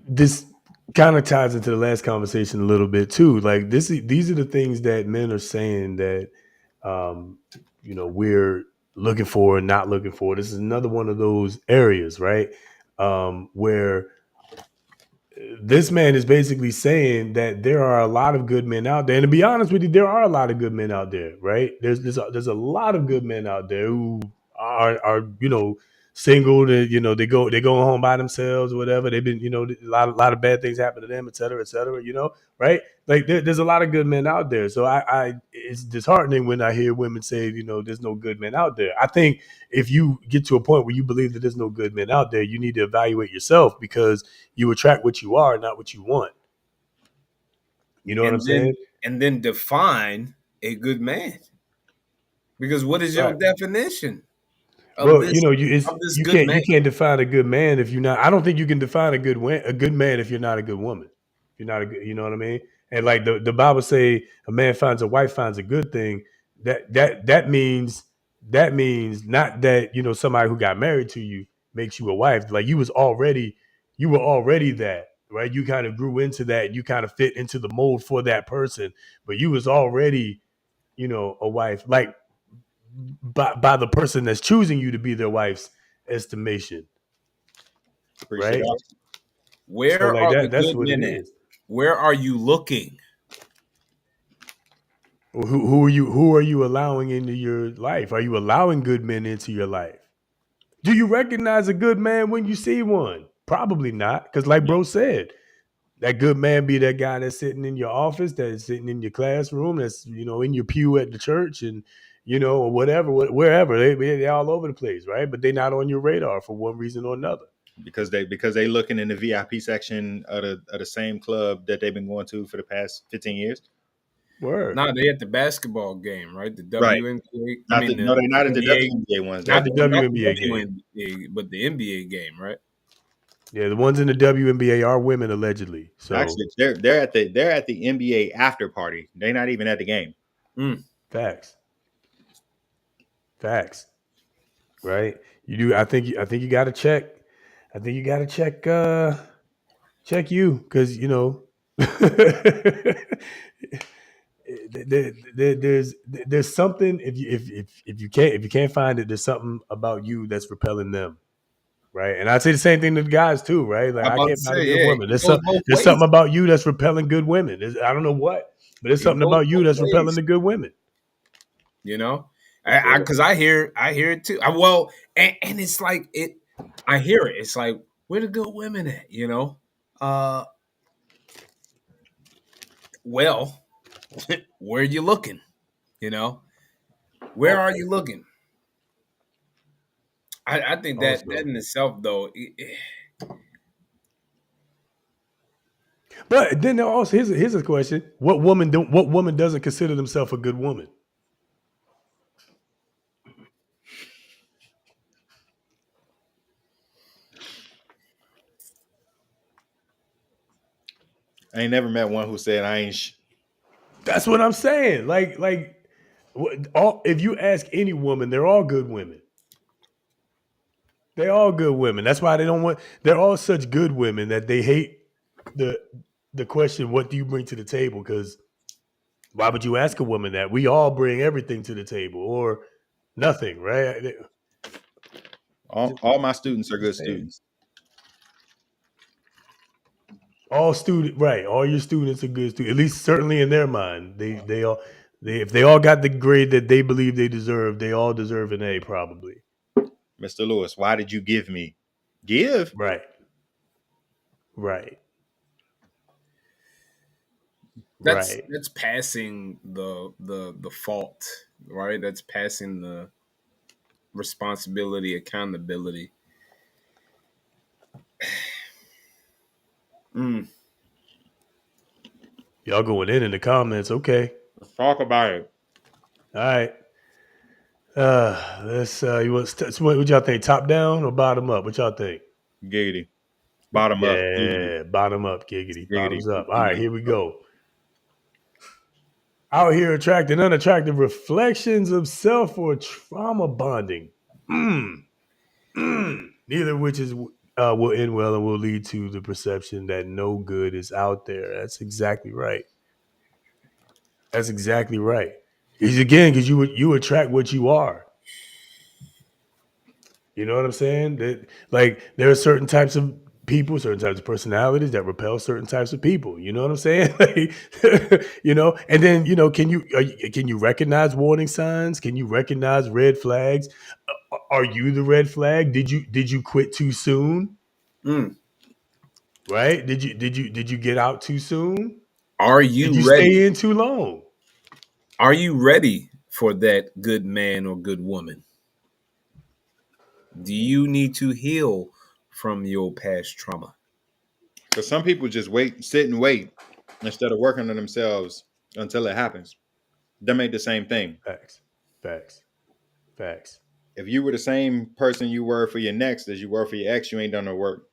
This kind of ties into the last conversation a little bit too. Like these are the things that men are saying that we're looking for and not looking for. This is another one of those areas, right? Where this man is basically saying that there are a lot of good men out there. And to be honest with you, there are a lot of good men out there, right? There's a lot of good men out there who are single, that they go home by themselves or whatever. They've been, a lot of bad things happen to them, et cetera, right? Like there's a lot of good men out there. So I it's disheartening when I hear women say, there's no good men out there. I think if you get to a point where you believe that there's no good men out there, you need to evaluate yourself, because you attract what you are, not what you want. You know what I'm saying? And then define a good man. Because what is your definition? Well, you can't define a good man if you're not. I don't think you can define a good man if you're not a good woman. If you're not a good, you know what I mean? And like the Bible say, a man finds a wife finds a good thing. That means not that somebody who got married to you makes you a wife. Like you were already that. right? You kind of grew into that. You kind of fit into the mold for that person, but you was already, a wife, like by the person that's choosing you to be their wife's estimation. Appreciate right? it. Where like are that, the that's good what men it at? is. Where are you looking? Who are you allowing into your life? Are you allowing good men into your life? Do you recognize a good man when you see one? Probably not, because like bro said, that good man be that guy that's sitting in your office, that's sitting in your classroom, that's in your pew at the church, and or whatever, wherever they're all over the place, right? But they're not on your radar for one reason or another. Because they looking in the VIP section of the same club that they've been going to for the past 15 years. Word. No, they at the basketball game, right? The Right. WNBA. No, they're not at the NBA, WNBA ones. Not the WNBA game, but the NBA game, right? Yeah, the ones in the WNBA are women allegedly. So actually, they're at the NBA after party. They're not even at the game. Facts. Right. You do. I think you got to check. I think you got to check you, because there's something, if you can't find it, there's something about you that's repelling them, right? And I say the same thing to the guys too, right? Like, I can't find a good woman. There's something about you that's repelling good women. I don't know what, but there's something about you that's repelling the good women. Because I hear it too. Well, and it's like it. I hear it. It's like, where the good women at? Well, where are you looking? Where are you looking? I think that in itself, though. But then also here's a question: what woman doesn't consider themselves a good woman? I ain't never met one who said I ain't. That's what I'm saying. Like, if you ask any woman, they're all good women. They're all good women. That's why they don't want. They're all such good women that they hate the question, "What do you bring to the table?" Because why would you ask a woman that? We all bring everything to the table, or nothing, right? All my students are good students. All your students are good students. At least, certainly in their mind, if they all got the grade that they believe they deserve, they all deserve an A, probably. Mr. Lewis, why did you give me? Give? Right. That's passing the fault, right? That's passing the responsibility, accountability. Y'all going in the comments? Okay, let's talk about it. All right. Let's. What y'all think? Top down or bottom up? What y'all think? Giggity. Bottom up. Yeah, bottom up. Giggity. Bottoms up. All right, here we go. Out here attracting unattractive reflections of self or trauma bonding. Neither of which will end well and will lead to the perception that no good is out there. That's exactly right. Because you attract what you are. You know what I'm saying? That, like, there are certain types of people, certain types of personalities that repel certain types of people. You know what I'm saying? And then, can you recognize warning signs? Can you recognize red flags? Are you the red flag? Did you quit too soon? Right? Did you get out too soon? Did you ready? Stay in too long? Are you ready for that good man or good woman? Do you need to heal from your past trauma? Because some people just sit and wait instead of working on themselves until it happens. They make the same thing. Facts. If you were the same person you were for your next as you were for your ex, you ain't done no work.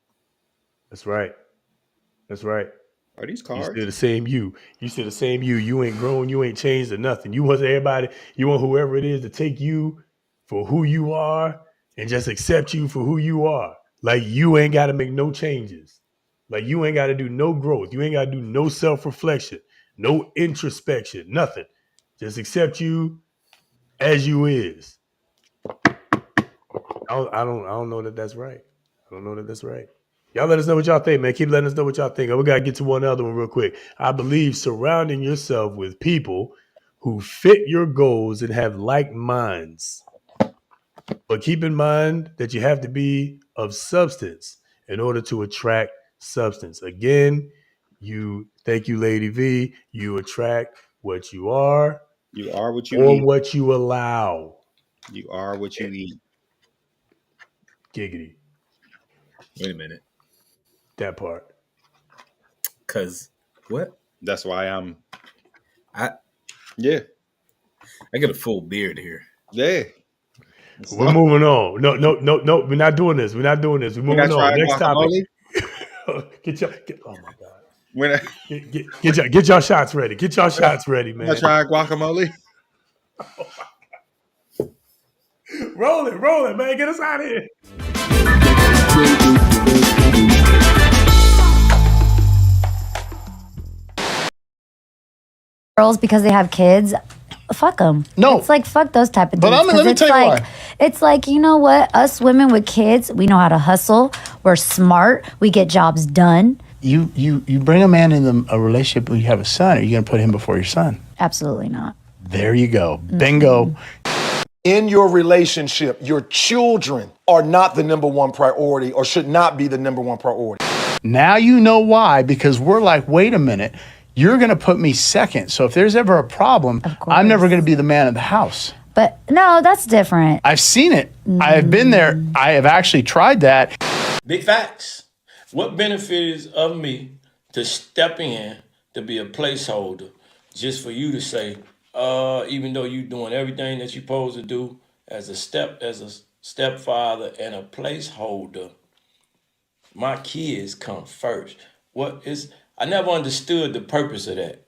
That's right. Are these cards? You still the same you. You ain't grown. You ain't changed or nothing. You want everybody. You want whoever it is to take you for who you are and just accept you for who you are. Like, you ain't got to make no changes. Like you ain't got to do no growth. You ain't got to do no self-reflection, no introspection, nothing. Just accept you as you is. I don't know that that's right. I don't know that that's right. Y'all let us know what y'all think, man. Keep letting us know what y'all think. We got to get to one other one real quick. I believe surrounding yourself with people who fit your goals and have like minds. But keep in mind that you have to be of substance in order to attract substance. Again, thank you, Lady V. You attract what you are. You are what you or eat. what you allow. You are what you eat. Giggity. Wait a minute. That part. Cause what? That's why I get a full beard here. Yeah. We're moving on. No. We're not doing this. We're moving on. Next topic. Oh my God. Get y'all shots ready. Get y'all shots ready, man. I try guacamole. Roll it, man. Get us out of here. Girls, because they have kids, fuck them. No. It's like, fuck those type of dudes. But let me tell you why. It's like, you know what? Us women with kids, we know how to hustle. We're smart. We get jobs done. You bring a man in a relationship where you have a son, are you going to put him before your son? Absolutely not. There you go. Bingo. In your relationship, your children are not the number one priority or should not be the number one priority. Now you know why, because we're like, wait a minute, you're going to put me second. So if there's ever a problem, I'm never going to be the man of the house. But no, that's different. I've seen it. I have been there. I have actually tried that. Big facts. What benefit is of me to step in to be a placeholder just for you to say, even though you're doing everything that you're supposed to do as a stepfather and a placeholder, my kids come first. I never understood the purpose of that.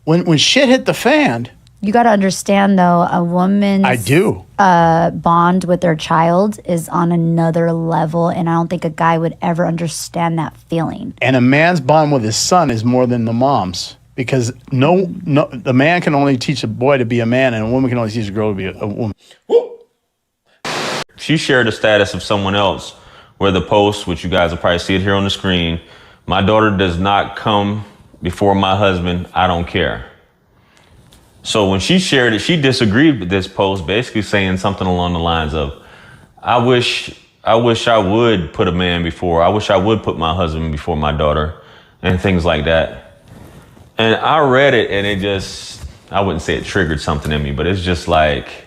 When shit hit the fan. You got to understand, though, a woman's bond with their child is on another level, and I don't think a guy would ever understand that feeling. And a man's bond with his son is more than the mom's, because the man can only teach a boy to be a man, and a woman can only teach a girl to be a woman. She shared the status of someone else where the post, which you guys will probably see it here on the screen, my daughter does not come before my husband, I don't care. So when she shared it, she disagreed with this post, basically saying something along the lines of, I wish I would put a man before, I wish I would put my husband before my daughter, and things like that. And I read it and it just, I wouldn't say it triggered something in me, but it's just like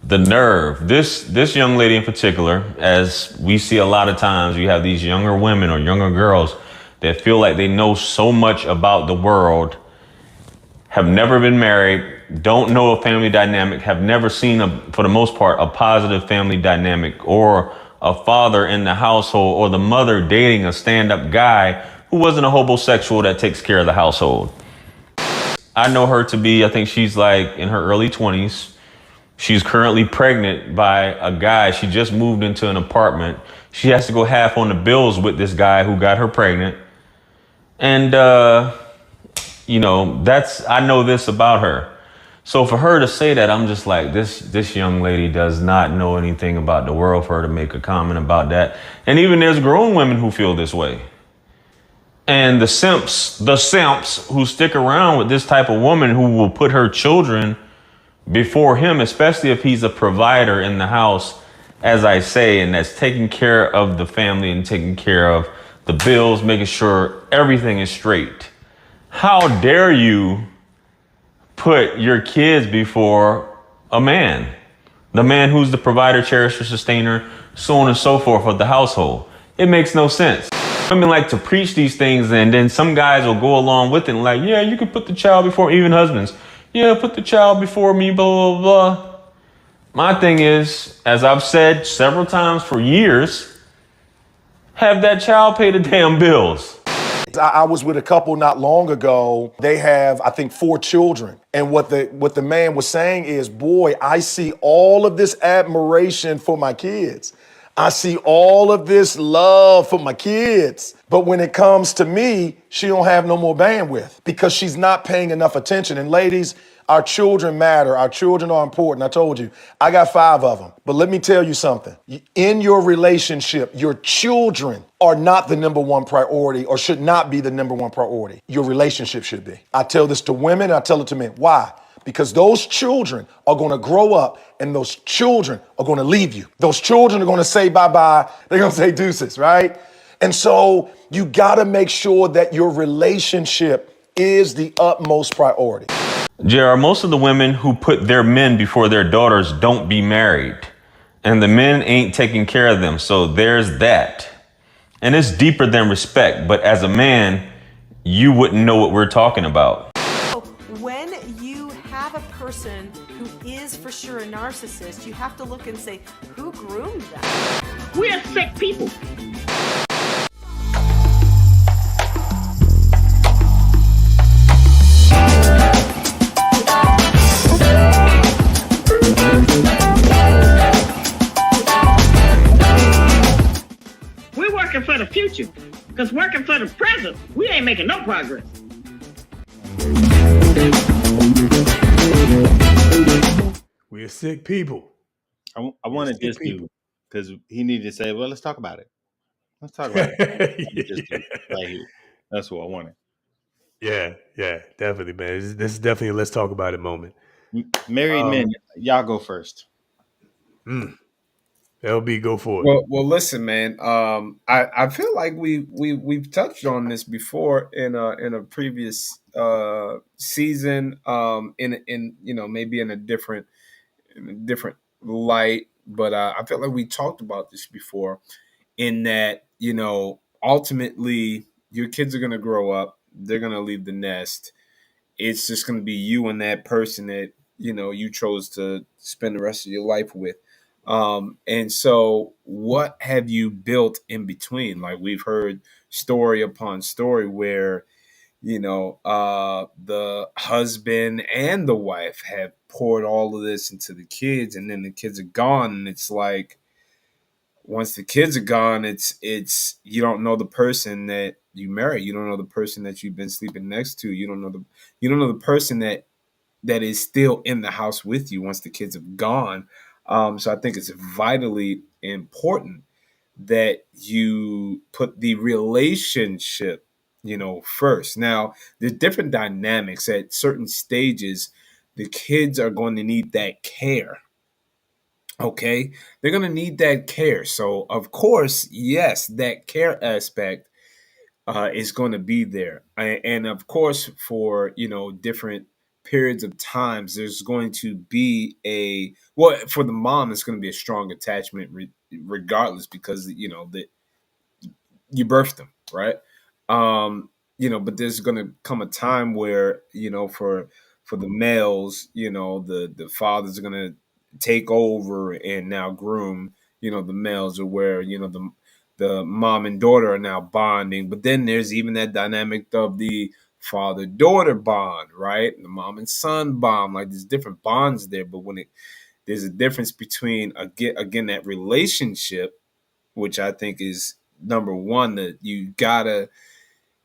the nerve. This young lady in particular, as we see a lot of times, you have these younger women or younger girls that feel like they know so much about the world, have never been married, don't know a family dynamic, have never seen, for the most part, a positive family dynamic, or a father in the household, or the mother dating a stand-up guy who wasn't a homosexual that takes care of the household. I know her to be, I think she's like in her early 20s. She's currently pregnant by a guy. She just moved into an apartment. She has to go half on the bills with this guy who got her pregnant. And, I know this about her. So for her to say that, I'm just like, this young lady does not know anything about the world for her to make a comment about that. And even there's grown women who feel this way. And the simps who stick around with this type of woman who will put her children before him, especially if he's a provider in the house, as I say, and that's taking care of the family and taking care of the bills, making sure everything is straight. How dare you put your kids before a man? The man who's the provider, cherisher, sustainer, so on and so forth of the household. It makes no sense. Women like to preach these things, and then some guys will go along with it and like, yeah, you can put the child before, even husbands. Yeah, put the child before me, blah, blah, blah. My thing is, as I've said several times for years, have that child pay the damn bills. I was with a couple not long ago. They have, I think, 4 children. And what the man was saying is, boy, I see all of this admiration for my kids. I see all of this love for my kids. But when it comes to me, she don't have no more bandwidth because she's not paying enough attention. And ladies, our children matter. Our children are important. I told you, I got 5 of them. But let me tell you something. In your relationship, your children are not the number one priority or should not be the number one priority. Your relationship should be. I tell this to women, I tell it to men. Why? Because those children are going to grow up and those children are going to leave you. Those children are going to say bye-bye. They're going to say deuces, right? And so you got to make sure that your relationship is the utmost priority. JR, most of the women who put their men before their daughters don't be married. And the men ain't taking care of them. So there's that. And it's deeper than respect. But as a man, you wouldn't know what we're talking about. When you have a person who is for sure a narcissist, you have to look and say, who groomed them? We are sick people. We're working for the future, because working for the present, we ain't making no progress. We're sick people. I wanted this dude because he needed to say, well, let's talk about it. Let's talk about it. Right here. That's what I wanted. Yeah, definitely, man. This is definitely a let's talk about it moment. Married men, y'all go first. LB, go for it. Well, listen, man. I feel like we've touched on this before in a previous season. In maybe in a different light, but I feel like we talked about this before. In that, ultimately your kids are gonna grow up. They're gonna leave the nest. It's just gonna be you and that person that you chose to spend the rest of your life with. And so what have you built in between? Like, we've heard story upon story where, the husband and the wife have poured all of this into the kids, and then the kids are gone. And it's like, once the kids are gone, it's you don't know the person that you married. You don't know the person that you've been sleeping next to. You don't know the person that is still in the house with you once the kids have gone. So I think it's vitally important that you put the relationship, first. Now, there's different dynamics at certain stages. The kids are going to need that care. Okay, they're going to need that care. So, of course, yes, that care aspect is going to be there. And of course, for, different periods of times, there's going to be for the mom, it's going to be a strong attachment regardless, because, that you birthed them, right? But there's going to come a time where, for the males, the fathers are going to take over and now groom, the males, or where, the mom and daughter are now bonding. But then there's even that dynamic of the father-daughter bond, right? The mom and son bond. Like, there's different bonds there. But there's a difference between, again, that relationship, which I think is number one, that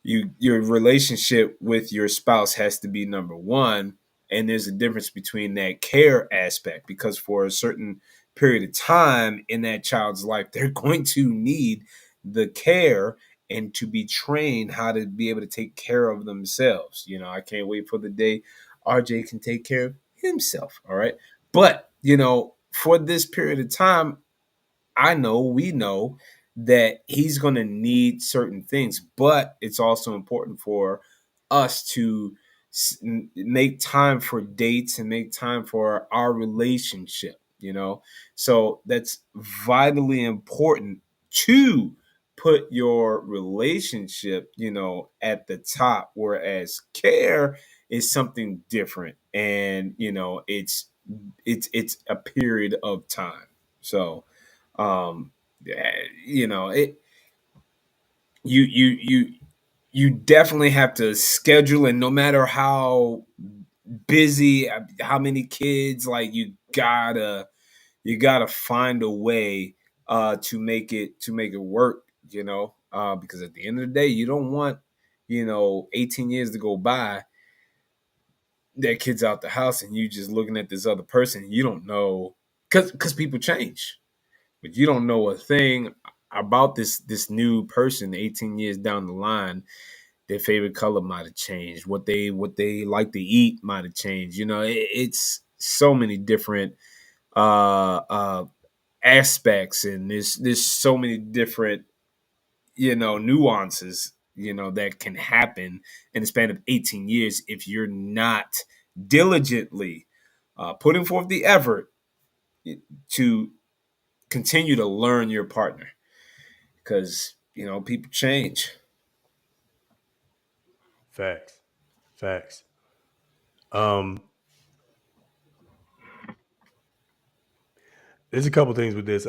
your relationship with your spouse has to be number one. And there's a difference between that care aspect, because for a certain period of time in that child's life, they're going to need the care and to be trained how to be able to take care of themselves. I can't wait for the day RJ can take care of himself. All right. But, for this period of time, we know that he's going to need certain things, but it's also important for us to make time for dates and make time for our relationship, so that's vitally important to put your relationship, at the top, whereas care is something different. And, it's a period of time. So, you definitely have to schedule, and no matter how busy, how many kids, like, you gotta find a way to make it work, because at the end of the day, you don't want 18 years to go by, that kid's out the house, and you just looking at this other person. You don't know, because people change, but you don't know a thing about this new person 18 years down the line. Their favorite color might have changed. What they like to eat might have changed. It's so many different aspects, and there's so many different nuances that can happen in the span of 18 years if you're not diligently putting forth the effort to continue to learn your partner, because people change. Facts. There's a couple things with this.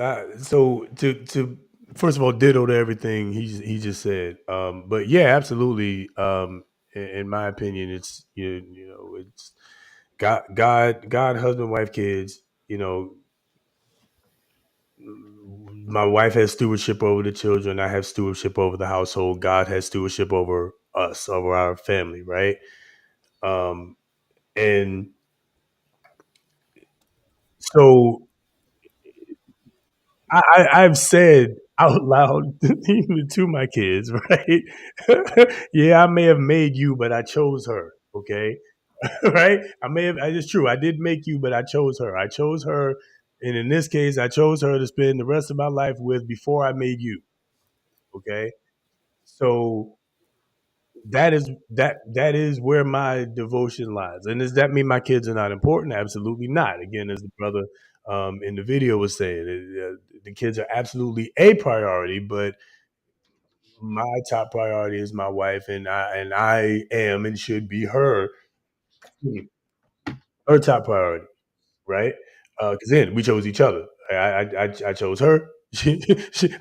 So to first of all, ditto to everything he just said. But yeah, absolutely. In my opinion, it's it's God, husband, wife, kids. My wife has stewardship over the children. I have stewardship over the household. God has stewardship over us, over our family, right? And so I've said out loud, even to my kids, right? Yeah, I may have made you, but I chose her. Okay, right? It's true. I did make you, but I chose her. And in this case, I chose her to spend the rest of my life with before I made you. Okay, so that is where my devotion lies. And does that mean my kids are not important? Absolutely not. Again, as the brother in the video was saying, the kids are absolutely a priority, but my top priority is my wife, and I am and should be her top priority, right? Because then we chose each other. I chose her.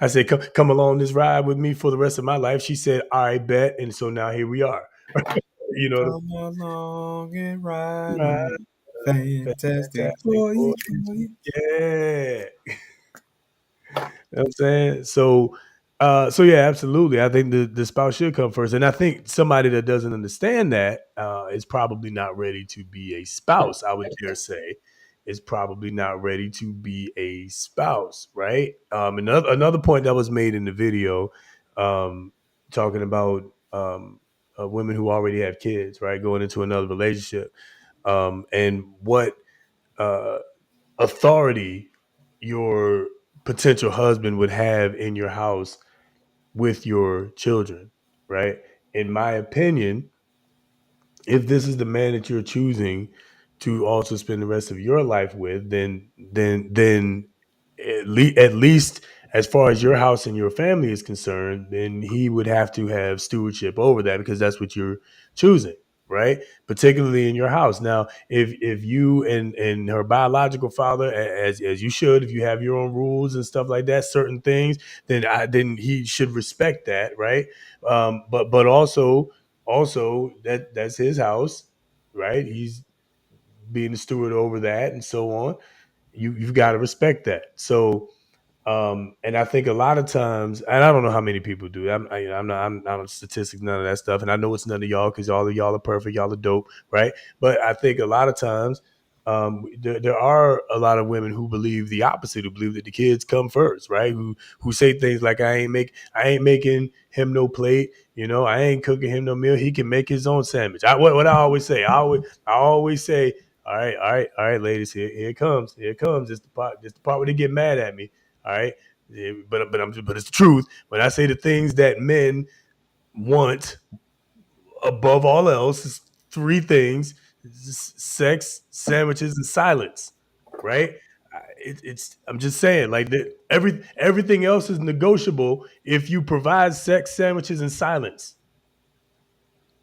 I said, come along this ride with me for the rest of my life. She said, all right, bet. And so now here we are. Come along and ride Right. with me. Fantastic boy. Yeah. You know what I'm saying? So yeah, absolutely. I think the spouse should come first. And I think somebody that doesn't understand that is probably not ready to be a spouse, I would dare say. Is probably not ready to be a spouse, right? Another point that was made in the video, talking about women who already have kids, right, going into another relationship, and what authority your potential husband would have in your house with your children, right? In my opinion, if this is the man that you're choosing to also spend the rest of your life with, then at least as far as your house and your family is concerned, then he would have to have stewardship over that, because that's what you're choosing, right? Particularly in your house. Now, if you and her biological father, as you should, if you have your own rules and stuff like that, certain things, then he should respect that, right? But also that's his house, right? He's being the steward over that, and so on. You've got to respect that. So and I think a lot of times, and I don't know how many people do. I'm not a statistic, none of that stuff. And I know it's none of y'all, because all of y'all are perfect, y'all are dope, right? But I think a lot of times, there are a lot of women who believe the opposite, who believe that the kids come first, right? Who say things like, I ain't making him no plate, I ain't cooking him no meal. He can make his own sandwich. What I always say, I always say, all right, ladies, here it comes. It's the part where they get mad at me. All right, yeah, but it's the truth. When I say the things that men want above all else, is three things: sex, sandwiches, and silence. Right? I'm just saying, like that. Everything else is negotiable if you provide sex, sandwiches, and silence.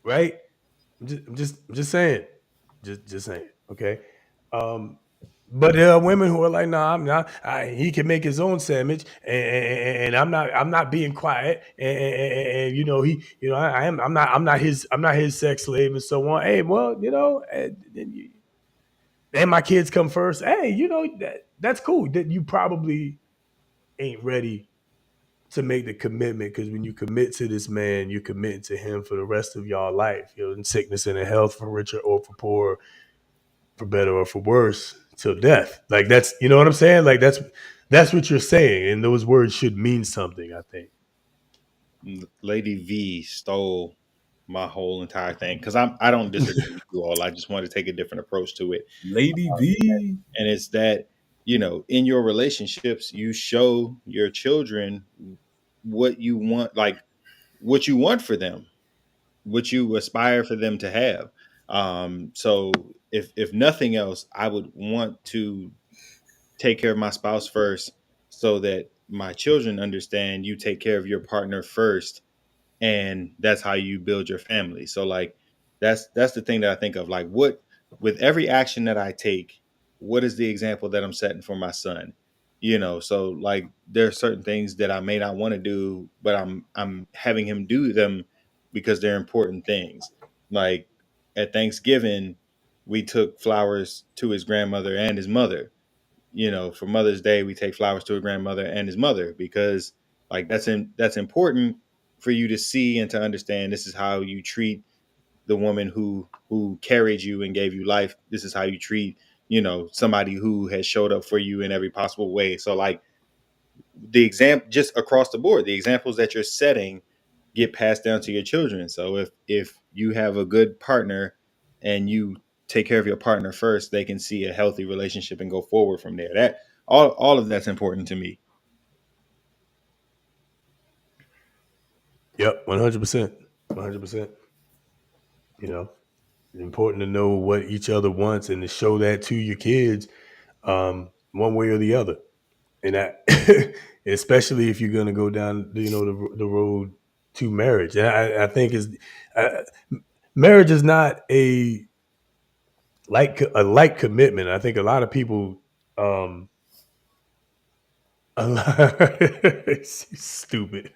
Right? I'm just saying. Just saying. Okay. But there are women who are like, "No, I'm not. He can make his own sandwich, and I'm not. I'm not being quiet. And I'm not his sex slave, and so on. Hey, well, and my kids come first. Hey, that's cool. That you probably ain't ready to make the commitment, because when you commit to this man, you're committing to him for the rest of y'all life, in sickness and in health, for richer or for poor, for better or for worse, till death. Like that's, you know what I'm saying? Like that's what you're saying, and those words should mean something, I think. Lady V stole my whole entire thing, because I don't disagree with you all. I just want to take a different approach to it. Lady V. And it's that, in your relationships, you show your children what you want, like what you want for them, what you aspire for them to have. So if nothing else, I would want to take care of my spouse first, so that my children understand you take care of your partner first, and that's how you build your family. So like that's the thing that I think of, like, what, with every action that I take, what is the example that I'm setting for my son? So like there are certain things that I may not want to do, but I'm having him do them because they're important things. Like at Thanksgiving, we took flowers to his grandmother and his mother. For Mother's Day, we take flowers to his grandmother and his mother, because like that's important for you to see and to understand. This is how you treat the woman who carried you and gave you life. This is how you treat, somebody who has showed up for you in every possible way. So like the example, just across the board, the examples that you're setting get passed down to your children. So if you have a good partner and you take care of your partner first, they can see a healthy relationship and go forward from there. That all of that's important to me. Yep, 100%. 100%. It's important to know what each other wants and to show that to your kids, one way or the other. And that, especially if you're going to go down, the road to marriage. And I think marriage is not a like commitment. I think a lot of people, stupid.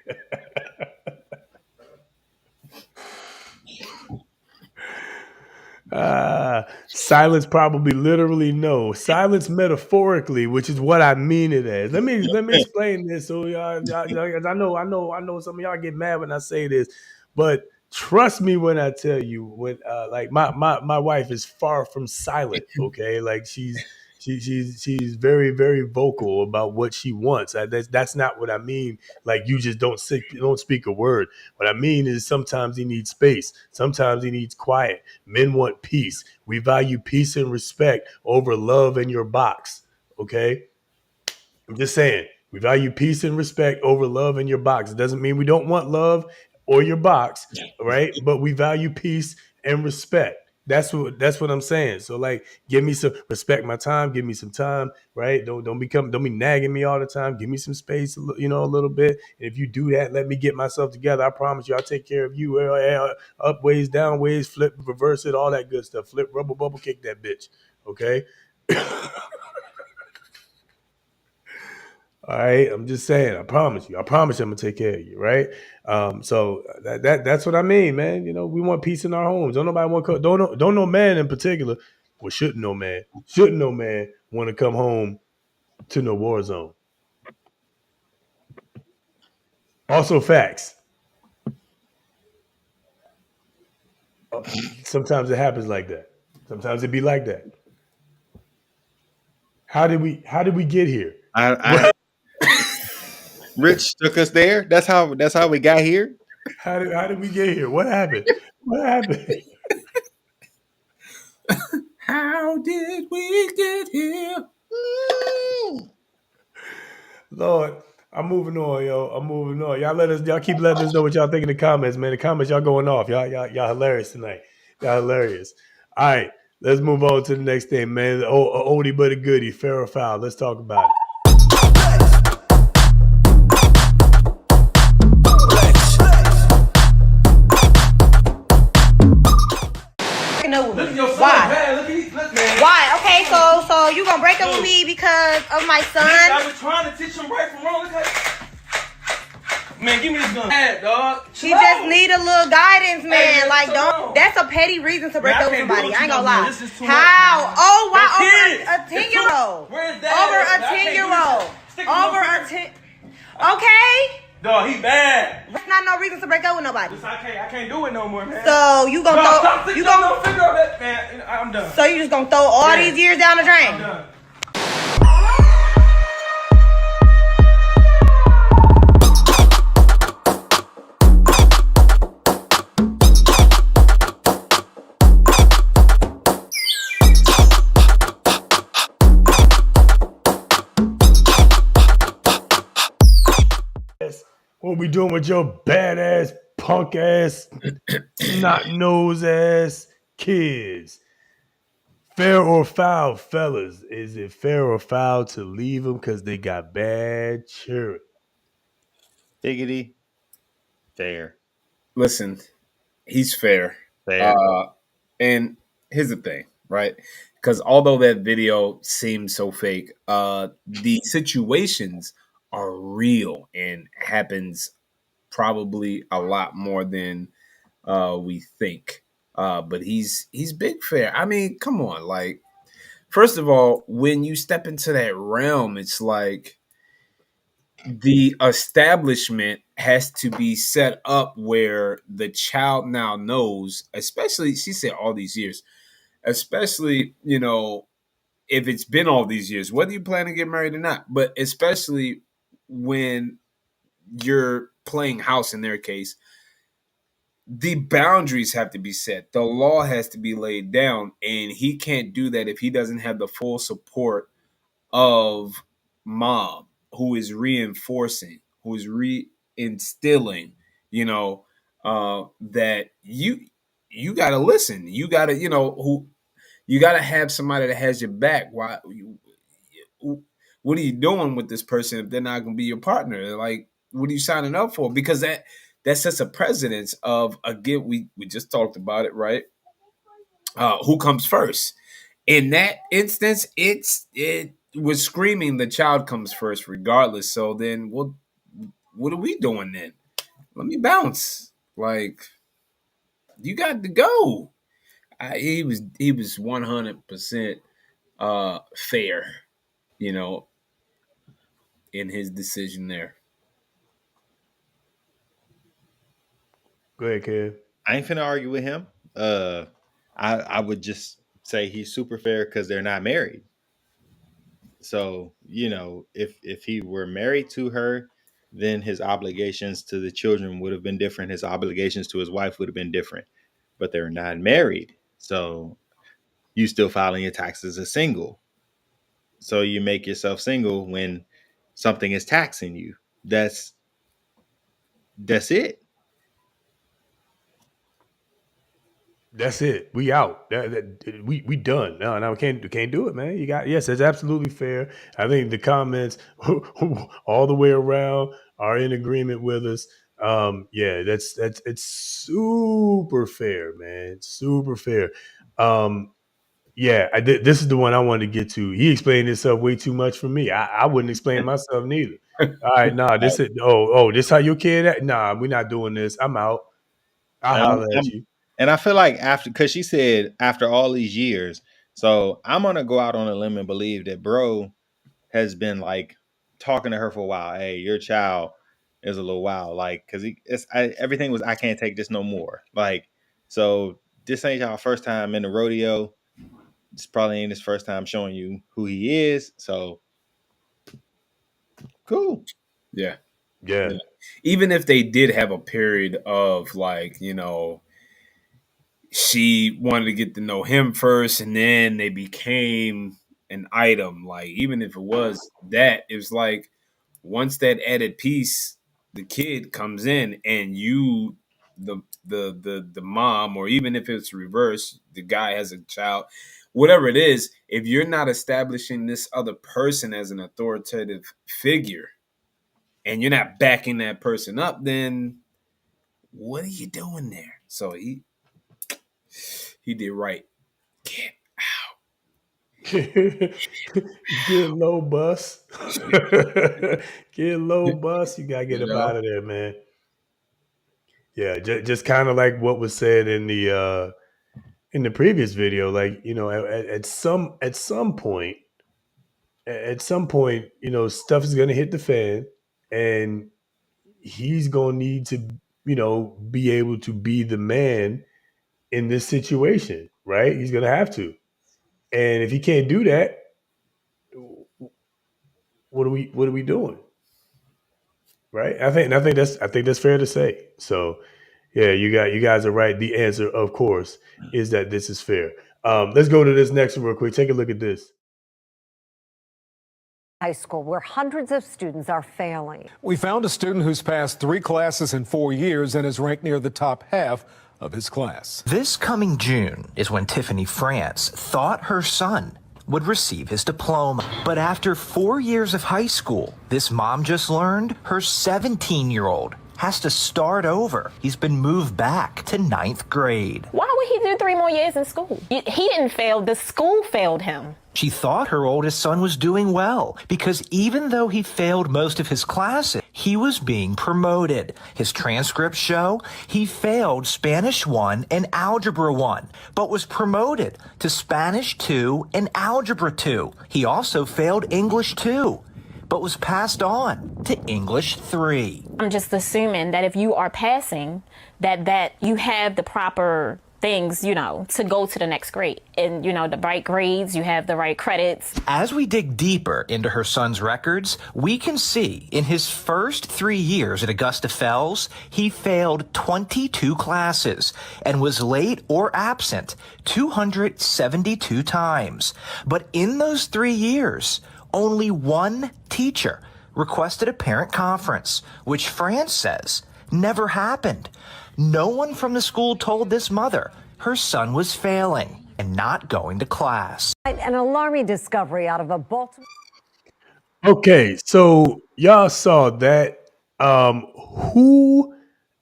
Silence probably literally no. Silence metaphorically, which is what I mean it as. Let me explain this. So y'all, I know some of y'all get mad when I say this, but trust me when I tell you, when like my wife is far from silent. Okay, like she's very, very vocal about what she wants. That's not what I mean. Like you just don't speak a word. What I mean is sometimes he needs space. Sometimes he needs quiet. Men want peace. We value peace and respect over love in your box. Okay? I'm just saying. We value peace and respect over love in your box. It doesn't mean we don't want love or your box, right? But we value peace and respect. That's what I'm saying. So like, give me some respect, my time. Give me some time, right? Don't be nagging me all the time. Give me some space, a little bit. And if you do that, let me get myself together. I promise you, I'll take care of you. Up ways, down ways, flip, reverse it, all that good stuff. Flip, rubber, bubble, kick that bitch. Okay. All right, I'm just saying. I promise you. I'm gonna take care of you, right? So that's what I mean, man. We want peace in our homes. Don't nobody want don't no man in particular. Well, shouldn't no man want to come home to no war zone. Also, facts. Sometimes it happens like that. Sometimes it be like that. How did we get here? Rich took us there. That's how we got here. How did we get here? What happened? How did we get here? Lord, I'm moving on, yo. I'm moving on. Y'all keep letting us know what y'all think in the comments, man. The comments, y'all going off. Y'all hilarious tonight. Y'all hilarious. All right, let's move on to the next thing, man. Oldie but a goodie, fair or foul. Let's talk about it. Why? Okay, so you gonna break up with me because of my son? I was trying to teach him right from wrong. Man, give me this gun. Dog. She just need a little guidance, man. Like, don't. That's a petty reason to break up with somebody. I ain't gonna lie. How? Oh, why over a 10-year-old? Over a 10-year-old? Over a 10. Okay. Dog, he bad. That's not no reason to break up with nobody. I can't do it no more, man. So you gonna throw? You gonna figure out that, man? I'm done. So you just gonna throw all these years down the drain? I'm done. What we doing with your badass, punk ass, not nose ass kids? Fair or foul, fellas? Is it fair or foul to leave them because they got bad children? Biggity. Fair. Listen, he's fair. Fair. And here's the thing, right? Because although that video seems so fake, the situations are real and happens probably a lot more than we think. But he's big fair. I mean, come on. Like, first of all, when you step into that realm, it's like the establishment has to be set up where the child now knows, especially, she said all these years, especially, you know, if it's been all these years, whether you plan to get married or not, but especially when you're playing house in their case, the boundaries have to be set. The law has to be laid down, and he can't do that if he doesn't have the full support of mom, who is reinforcing, who is reinstilling, you know, that you got to listen. You got to, you know, you got to have somebody that has your back. Why? What are you doing with this person if they're not going to be your partner? Like, what are you signing up for? Because that sets a precedence of, again, we just talked about it, right? Who comes first? In that instance, it was screaming the child comes first regardless. So then what are we doing then? Let me bounce. Like, you got to go. He was 100% fair, you know, in his decision there. Go ahead, Kev. I ain't finna argue with him. I would just say he's super fair because they're not married. So, you know, if he were married to her, then his obligations to the children would have been different. His obligations to his wife would have been different. But they're not married. So you still filing your taxes as single. So you make yourself single when something is taxing you. That's it. That's it. We out. We done. No, we can't do it, man. Yes, that's absolutely fair. I think the comments all the way around are in agreement with us. Yeah, that's it's super fair, man. Super fair. Yeah, this is the one I wanted to get to. He explained himself way too much for me. I wouldn't explain myself neither. All right, nah, this is this how your kid at? Nah, we're not doing this. I'm out. I'll holler at you. And I feel like because she said after all these years, so I'm gonna go out on a limb and believe that bro has been like talking to her for a while. Hey, your child is a little wild, like because everything was I can't take this no more. Like, so this ain't y'all first time in the rodeo. This probably ain't his first time showing you who he is. So cool. Yeah. Yeah. Even if they did have a period of like, you know, she wanted to get to know him first and then they became an item. Like, even if it was that, it was like once that added piece, the kid comes in and you, the mom, or even if it's reverse, the guy has a child, whatever it is, if you're not establishing this other person as an authoritative figure and you're not backing that person up, then what are you doing there? So he did right. Get out. Get low, bus. Get low, bus. You gotta get up out of there, man. Yeah, just kind of like what was said in the previous video. Like, you know, at some point, you know, stuff is gonna hit the fan, and he's gonna need to, be able to be the man in this situation, right? He's gonna have to, and if he can't do that, what are we doing, right? I think that's fair to say. So, yeah, you guys are right. The answer, of course, is that this is fair. Let's go to this next one real quick. Take a look at this. High school, where hundreds of students are failing. We found a student who's passed 3 classes in 4 years and is ranked near the top half of his class. This coming June is when Tiffany France thought her son would receive his diploma. But after 4 years of high school, this mom just learned her 17-year-old has to start over. He's been moved back to 9th grade. Why would he do 3 more years in school? He didn't fail. The school failed him. She thought her oldest son was doing well because even though he failed most of his classes, he was being promoted. His transcripts show he failed Spanish 1 and Algebra 1, but was promoted to Spanish 2 and Algebra 2. He also failed English 2, but was passed on to English 3. I'm just assuming that if you are passing, that you have the proper things, to go to the next grade. And, the right grades, you have the right credits. As we dig deeper into her son's records, we can see in his first 3 years at Augusta Fells, he failed 22 classes and was late or absent 272 times. But in those 3 years, only one teacher requested a parent conference, which France says never happened. No one from the school told this mother her son was failing and not going to class. An alarming discovery out of a Baltimore. Okay, so y'all saw that. I'm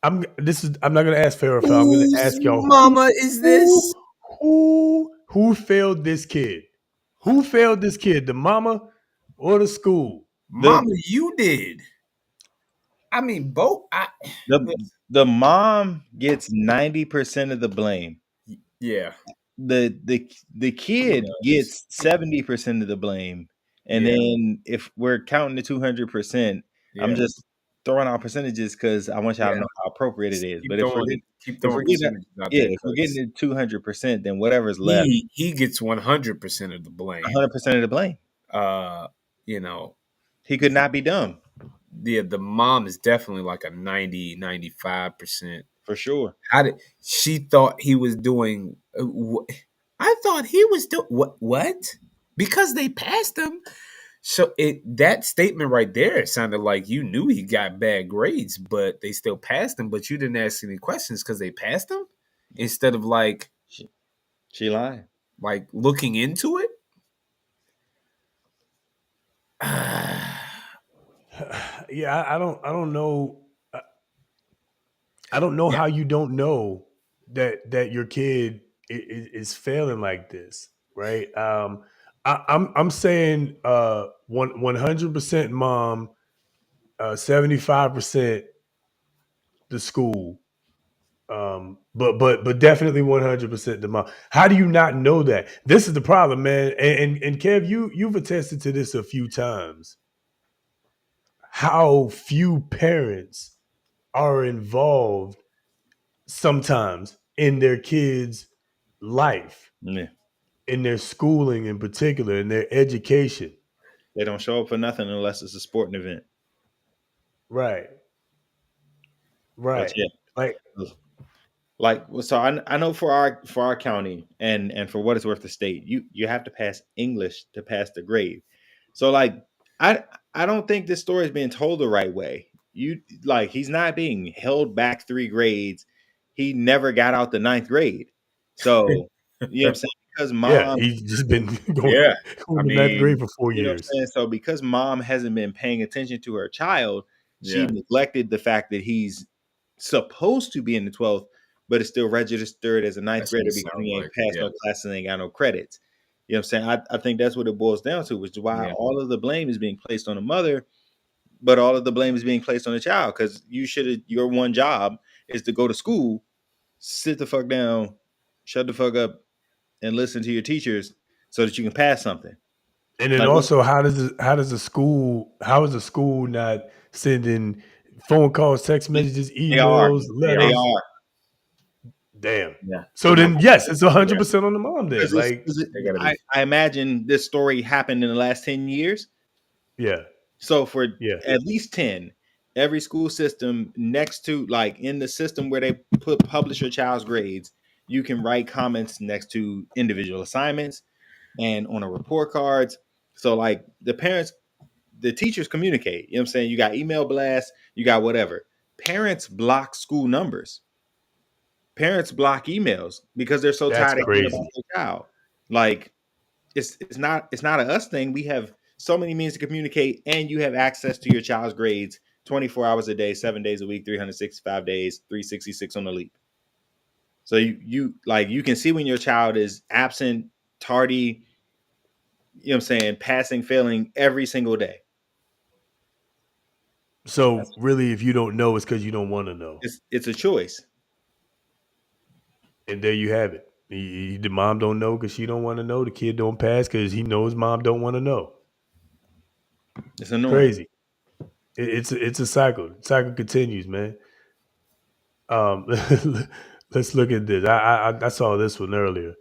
not gonna ask fair or foul. I'm gonna ask y'all. Mama, is this who failed this kid? Who failed this kid? The mama or the school? Mama, you did. I mean, both. The mom gets 90% of the blame. Yeah. The kid gets 70% of the blame. And then if we're counting the 200%, I'm just throwing out percentages because I want y'all to know how appropriate it is. But if we're getting to 200%, then whatever's left, he gets 100% of the blame. 100% of the blame. He could not be dumb. Yeah, the mom is definitely like a 90, 95%. For sure. She thought he was doing I thought he was doing what? Because they passed him. So that statement right there sounded like you knew he got bad grades, but they still passed him, but you didn't ask any questions because they passed him instead of like she lied. Like looking into it. Yeah, I don't know. I don't know how you don't know that your kid is failing like this, right? I'm saying 100% mom, 75% the school, but definitely 100% the mom. How do you not know that? This is the problem, man. And Kev, you've attested to this a few times. How few parents are involved sometimes in their kids' life, in their schooling in particular, in their education. They don't show up for nothing unless it's a sporting event. Right. But yeah, so I know for our county and for what it's worth, the state, you have to pass English to pass the grade. So I don't think this story is being told the right way. He's not being held back 3 grades. He never got out the 9th grade. So, you know what I'm saying? Because mom, he's just been going to 9th grade for 4 years. You know what I'm saying? So because mom hasn't been paying attention to her child, she neglected the fact that he's supposed to be in the 12th, but it's still registered as a 9th grader because he ain't passed no classes and ain't got no credits. You know what I'm saying? I think that's what it boils down to, which is why all of the blame is being placed on the mother, but all of the blame is being placed on the child, because your one job is to go to school, sit the fuck down, shut the fuck up, and listen to your teachers so that you can pass something. And then also, how is the school not sending phone calls, text messages, They are. emails, They letters. are. Damn. Yeah. So then, yes, it's 100% on the mom. Then, like, I imagine this story happened in the last 10 years. Yeah. So for at least 10, every school system next to, like, in the system where they publish your child's grades, you can write comments next to individual assignments and on a report cards. So, like, the parents, the teachers communicate. You know what I'm saying? You got email blasts, you got whatever. Parents block school numbers. Parents block emails because they're so That's tired of hearing about crazy. their child. Like, it's not an us thing. We have so many means to communicate, and you have access to your child's grades 24 hours a day, 7 days a week, 365 days, 366 on the leap. So you can see when your child is absent, tardy, you know what I'm saying, passing, failing every single day. So really, if you don't know, it's because you don't want to know. It's a choice. And there you have it. The mom don't know because she don't want to know. The kid don't pass because he knows mom don't want to know. It's annoying. Crazy. It's a cycle. The cycle continues, man. Let's look at this. I saw this one earlier.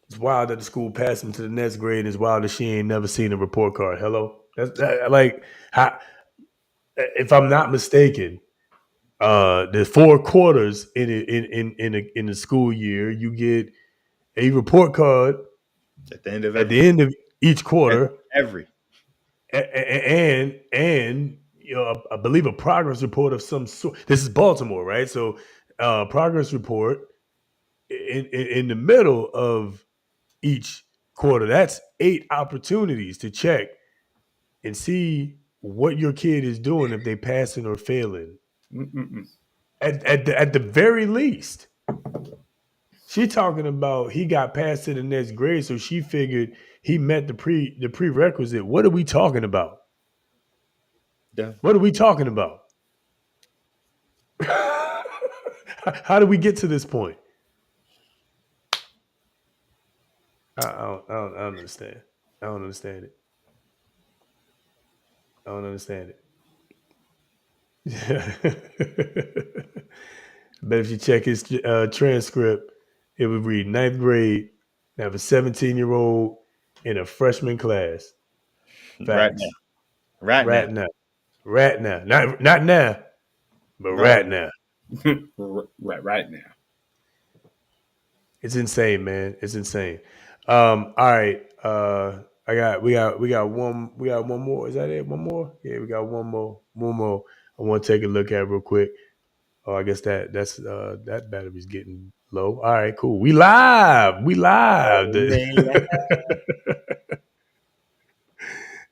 It's wild that the school passed him to the next grade. And it's wild that she ain't never seen a report card. Hello, if I'm not mistaken, the 4 quarters in the school year, you get a report card at the end of each quarter. Every and I believe a progress report of some sort. This is Baltimore, right? So progress report in the middle of each quarter. That's 8 opportunities to check and see what your kid is doing, if they passing or failing. At the very least. She talking about he got passed to the next grade, so she figured he met the prerequisite. What are we talking about? What are we talking about? How did we get to this point? I don't understand. I don't understand it. I don't understand it. But if you check his transcript, it would read 9th grade, have a 17-year-old in a freshman class. Facts. Right now. Not now, but right now. right now. It's insane, man. It's insane. All right. We got one more. Is that it? One more? Yeah, we got one more. I want to take a look at real quick. Oh, I guess that's that battery's getting low. All right, cool. We live.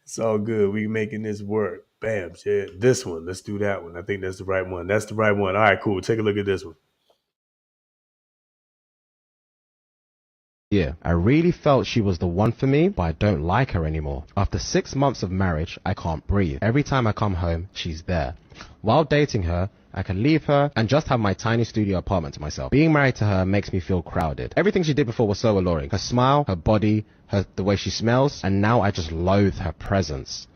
It's all good. We making this work. Bam, shit. This one. Let's do that one. I think that's the right one. That's the right one. All right, cool. Take a look at this one. Yeah, I really felt she was the one for me, but I don't like her anymore. After 6 months of marriage, I can't breathe. Every time I come home, she's there. While dating her, I can leave her and just have my tiny studio apartment to myself. Being married to her makes me feel crowded. Everything she did before was so alluring. Her smile, her body, the way she smells, and now I just loathe her presence.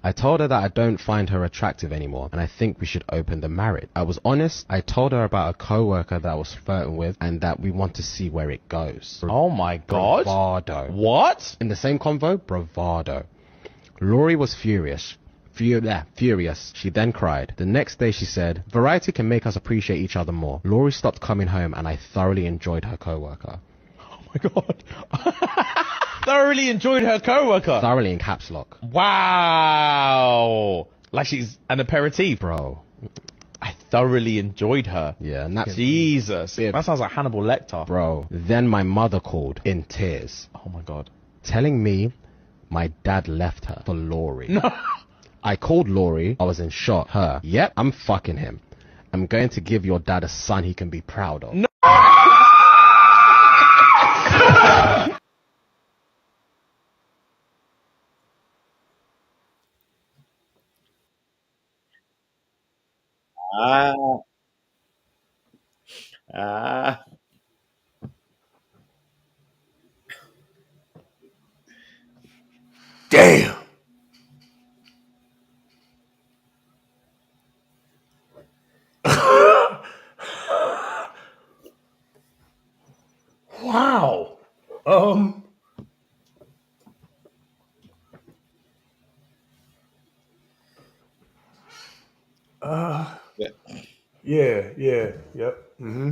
I told her that I don't find her attractive anymore, and I think we should open the marriage. I was honest. I told her about a co-worker that I was flirting with, and that we want to see where it goes. Oh my God. Bravado. What? In the same convo, bravado. Laurie was furious. Furious. She then cried. The next day she said, variety can make us appreciate each other more. Laurie stopped coming home, and I thoroughly enjoyed her co-worker. Oh my God. Thoroughly enjoyed her co-worker. Thoroughly in caps lock. Wow. Like she's an aperitif. Bro. I thoroughly enjoyed her. Yeah, and that's... Jesus. That sounds like Hannibal Lecter. Bro. Then my mother called in tears. Oh my God. Telling me my dad left her for Laurie. No. I called Laurie. I was in shock. Her. Yep, I'm fucking him. I'm going to give your dad a son he can be proud of. No. Damn. Yeah. Yeah, yeah, yep. Mm-hmm.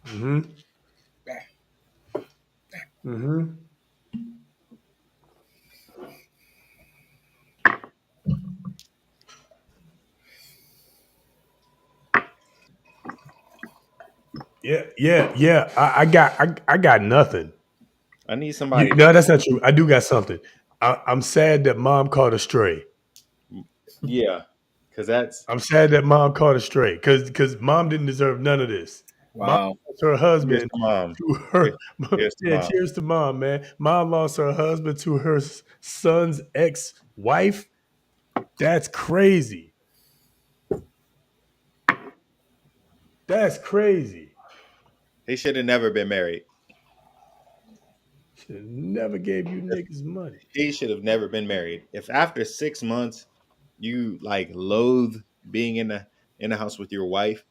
Mm-hmm. Mm-hmm. Yeah, yeah, yeah. I got nothing. I need somebody. No, that's not true. I do got something. I'm sad that mom caught a stray. Yeah, because that's I'm sad that mom caught a stray because mom didn't deserve none of this. Mom Wow. lost her cheers husband to mom. to her. Cheers to Yeah, mom. cheers to mom, man. Mom lost her husband to her son's ex-wife. That's crazy. That's crazy. They should have never been married. Should never gave you niggas money. He should have never been married. If after 6 months you like loathe being in the house with your wife,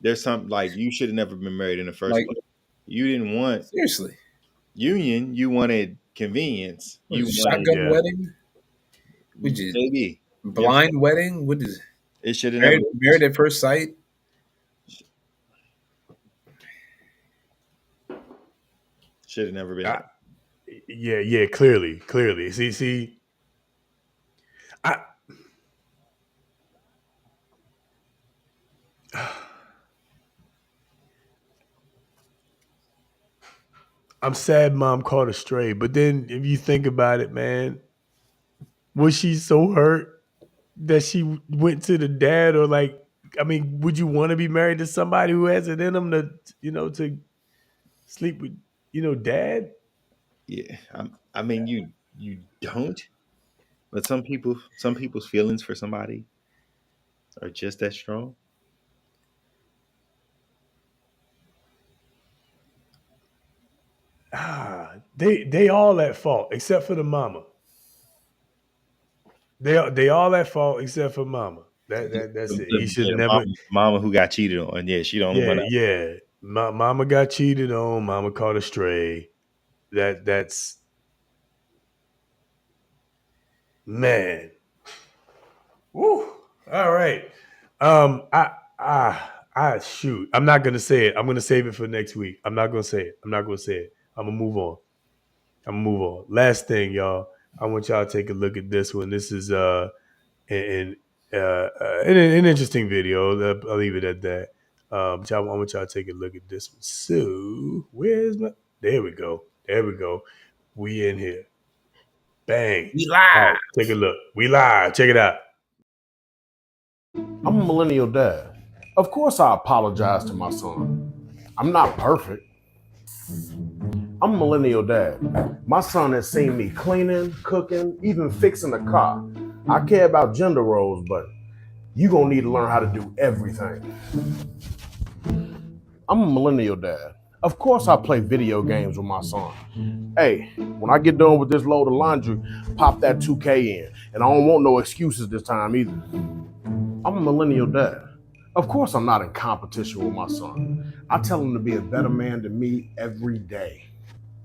there's something like you should have never been married in the first Like, place. You didn't want seriously. union. You wanted convenience. You wanted Shotgun wedding? We just maybe blind wedding? What is it? Should have never married at first sight? should have never been. Yeah, clearly. See, I'm sad mom caught a stray, but then if you think about it, man, was she so hurt that she went to the dad, or like, I mean, would you want to be married to somebody who has it in them to, to sleep with, dad? Yeah, I mean you don't, but some people's feelings for somebody are just that strong. They all at fault except for the mama. They all at fault except for mama. That's it. He should never. Mama who got cheated on. Yeah, she the only one. Yeah. Mama got cheated on. Mama caught a stray. That's man. Woo. All right. I shoot. I'm not gonna say it. I'm gonna save it for next week. I'm not gonna say it. I'm gonna move on. Last thing, y'all. I want y'all to take a look at this one. This is an interesting video. I'll leave it at that. I want y'all to take a look at this one. So where's my? There we go. We in here. Bang. We live. All right, take a look. We live. Check it out. I'm a millennial dad. Of course I apologize to my son. I'm not perfect. I'm a millennial dad. My son has seen me cleaning, cooking, even fixing the car. I care about gender roles, but you gonna need to learn how to do everything. I'm a millennial dad. Of course I play video games with my son. Hey, when I get done with this load of laundry, pop that 2K in. And I don't want no excuses this time either. I'm a millennial dad. Of course I'm not in competition with my son. I tell him to be a better man than me every day.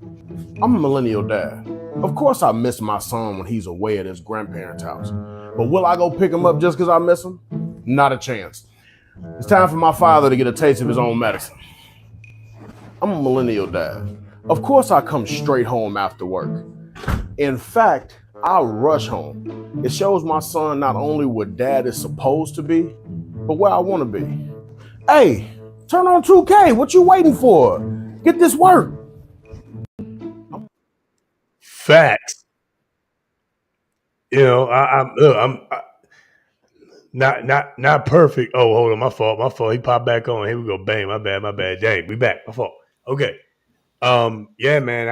I'm a millennial dad. Of course I miss my son when he's away at his grandparents' house. But will I go pick him up just because I miss him? Not a chance. It's time for my father to get a taste of his own medicine. I'm a millennial dad. Of course I come straight home after work. In fact, I rush home. It shows my son not only what dad is supposed to be, but where I want to be. Hey, turn on 2K. What you waiting for? Get this work. Facts. I'm not perfect. Oh, hold on, my fault. He popped back on. Here we go. Bang, my bad. Dang, we back. My fault. Okay. Yeah, man,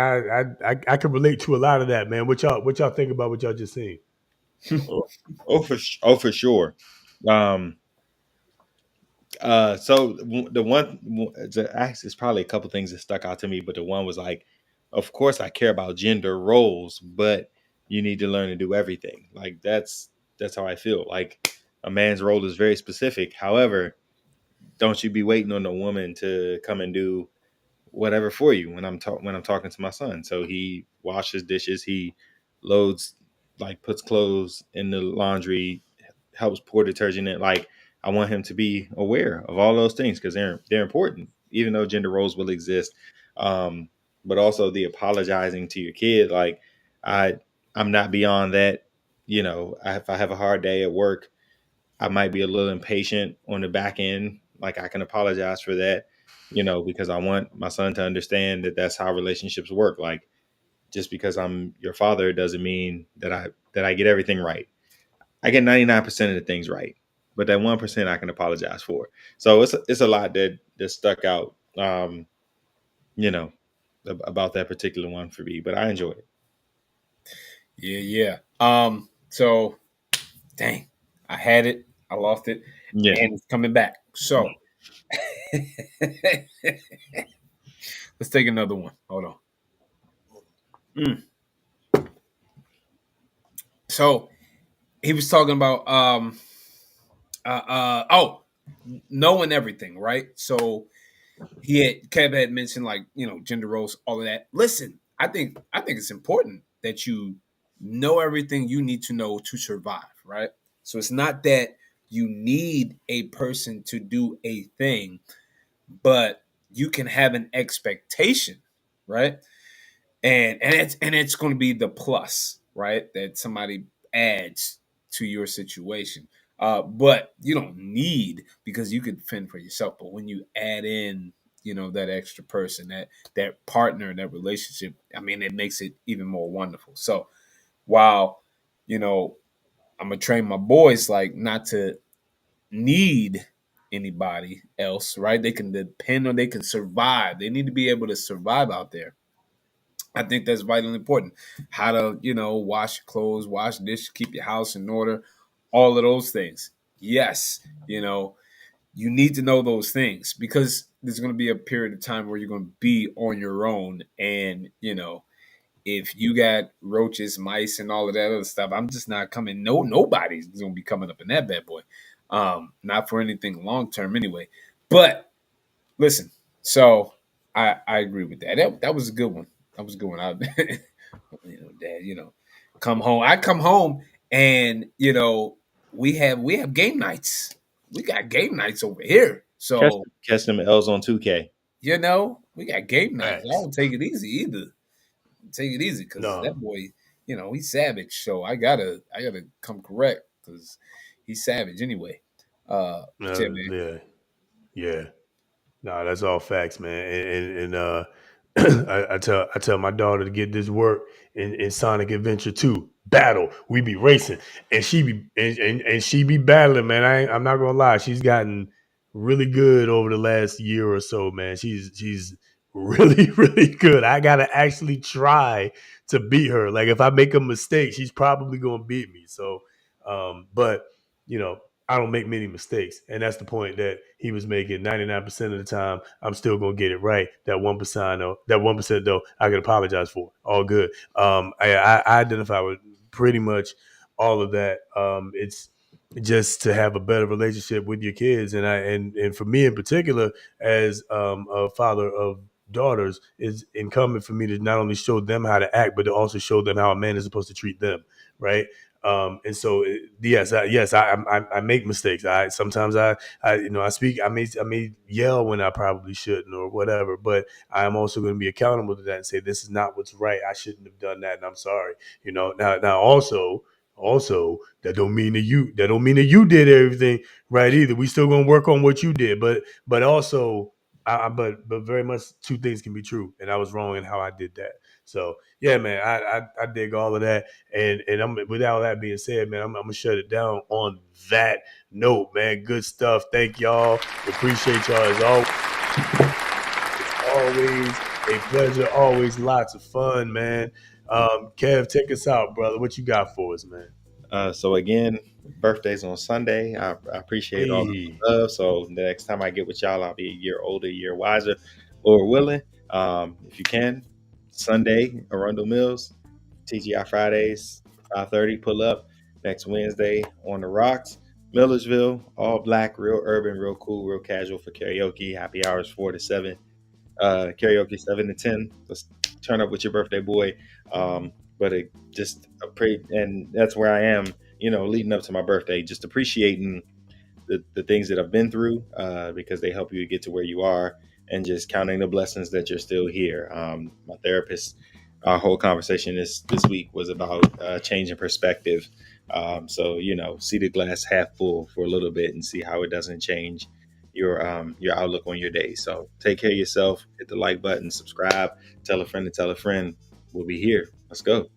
I can relate to a lot of that, man. What y'all think about what y'all just seen? For sure. So the one, it's probably a couple things that stuck out to me, but the one was like, of course I care about gender roles, but you need to learn to do everything. Like that's how I feel. Like a man's role is very specific. However, don't you be waiting on a woman to come and do whatever for you when I'm talking to my son. So he washes dishes, he loads, like puts clothes in the laundry, helps pour detergent in. Like, I want him to be aware of all those things because they're important, even though gender roles will exist. But also the apologizing to your kid. Like, I'm not beyond that. If I have a hard day at work, I might be a little impatient on the back end. Like, I can apologize for that, because I want my son to understand that that's how relationships work. Like, just because I'm your father doesn't mean that I get everything right. I get 99% of the things right, but that 1% I can apologize for. So it's a lot that stuck out, about that particular one for me. But I enjoyed it. Yeah. So, dang, I had it, I lost it, and it's coming back. So, let's take another one. Hold on. So, he was talking about knowing everything, right? So Kev had mentioned, like, gender roles, all of that. Listen, I think it's important that you know everything you need to know to survive, right? So it's not that you need a person to do a thing, but you can have an expectation, right? And it's going to be the plus, right, that somebody adds to your situation. But you don't need, because you could fend for yourself. But when you add in, that extra person, that partner, that relationship, I mean, it makes it even more wonderful. So while, I'm gonna train my boys, like, not to need anybody else, right? They can depend on, they can survive. They need to be able to survive out there. I think that's vitally important. How to, wash your clothes, wash dishes, keep your house in order, all of those things. Yes, you need to know those things, because there's going to be a period of time where you're going to be on your own. And, if you got roaches, mice, and all of that other stuff, I'm just not coming. Nobody's going to be coming up in that bad boy. Not for anything long term anyway. But listen, so I agree with that. That was a good one. That was a good one. Dad, come home. I come home and, we have game nights. We got game nights over here. So Catch them L's on 2K. We got game nights. I don't take it easy either. Take it easy, because that boy, he's savage. So I gotta come correct, because he's savage anyway. Yeah. No, that's all facts, man. And I tell my daughter to get this work in Sonic Adventure 2 battle. We be racing, and she be battling, man. I'm not gonna lie, she's gotten really good over the last year or so, man. She's really, really good. I gotta actually try to beat her. Like, if I make a mistake, she's probably gonna beat me. So, but I don't make many mistakes, and that's the point that he was making. 99% of the time, I'm still gonna get it right. That 1% though, I can apologize for. All good. I identify with pretty much all of that. It's just to have a better relationship with your kids, and for me in particular, as a father of daughters, is incumbent for me to not only show them how to act, but to also show them how a man is supposed to treat them, right? And so, yes, I make mistakes. Sometimes I speak. I may yell when I probably shouldn't, or whatever. But I'm also going to be accountable to that and say, this is not what's right. I shouldn't have done that, and I'm sorry. Now also that don't mean that you did everything right either. We still gonna work on what you did, but also. But very much two things can be true, and I was wrong in how I did that. So yeah, man, I dig all of that, and I'm, with all that being said, man, I'm gonna shut it down on that note, man. Good stuff. Thank y'all. Appreciate y'all as always. A pleasure. Always lots of fun, man. Kev, take us out, brother. What you got for us, man? So again, birthday's on Sunday. I appreciate all the love. So the next time I get with y'all, I'll be a year older, a year wiser, Lord willing. If you can, Sunday, Arundel Mills, TGI Fridays, 5:30, pull up. Next Wednesday on the Rocks, Millersville, all black, real urban, real cool, real casual for karaoke. Happy hours 4 to 7. Karaoke 7 to 10. Let's turn up with your birthday boy. And that's where I am leading up to my birthday, just appreciating the things that I've been through, because they help you get to where you are, and just counting the blessings that you're still here. My therapist, our whole conversation this week was about changing perspective. So, see the glass half full for a little bit and see how it doesn't change your outlook on your day. So take care of yourself, hit the like button, subscribe, tell a friend to tell a friend. We'll be here. Let's go.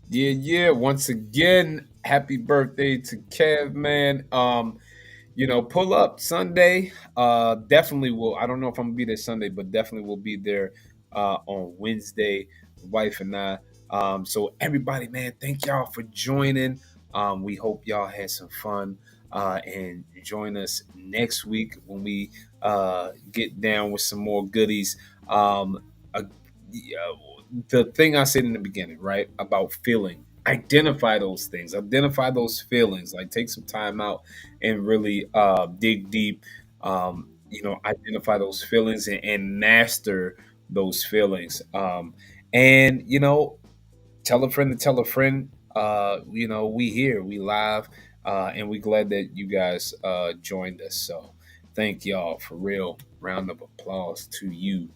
Yeah. Once again, happy birthday to Kev, man. Pull up Sunday. Definitely will. I don't know if I'm gonna be there Sunday, but definitely will be there on Wednesday, wife and I. So everybody, man, thank y'all for joining. We hope y'all had some fun, and join us next week when we get down with some more goodies. The thing I said in the beginning, right, about feeling, identify those things, identify those feelings, like take some time out and really dig deep, identify those feelings and master those feelings. And tell a friend to tell a friend, we here, we live, and we glad that you guys joined us. So thank y'all, for real. Round of applause to you.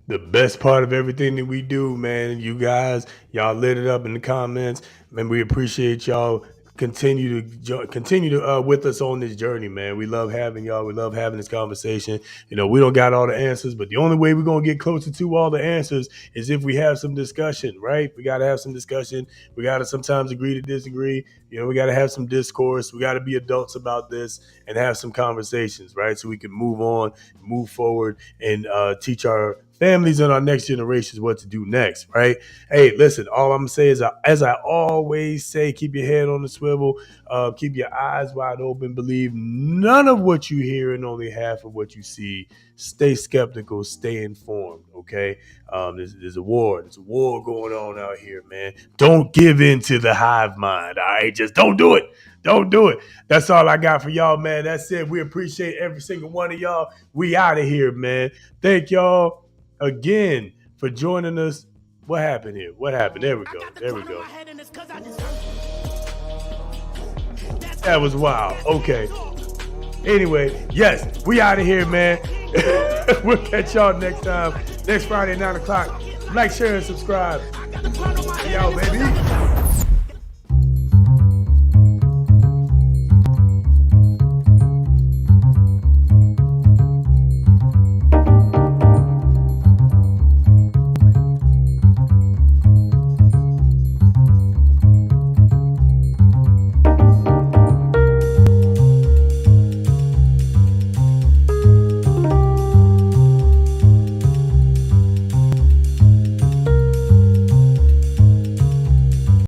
The best part of everything that we do, man, you guys, y'all lit it up in the comments. Man, we appreciate y'all. Continue to with us on this journey, man. We love having y'all. We love having this conversation. We don't got all the answers, but the only way we're going to get closer to all the answers is if we have some discussion, right? We got to have some discussion. We got to sometimes agree to disagree. We got to have some discourse. We got to be adults about this and have some conversations, right? So we can move on, move forward, and teach our families and our next generations what to do next, right? Hey, listen, all I'm going to say is, as I always say, keep your head on the swivel, keep your eyes wide open, believe none of what you hear and only half of what you see. Stay skeptical, stay informed, okay? There's a war going on out here, man. Don't give in to the hive mind, all right? Just don't do it. Don't do it. That's all I got for y'all, man. That's it. We appreciate every single one of y'all. We out of here, man. Thank y'all again for joining us. What happened here? What happened? There we go. That was wild. Okay. Anyway, yes, we out of here, man. We'll catch y'all next time. Next Friday, 9 o'clock. Like, share, and subscribe. Yo, baby.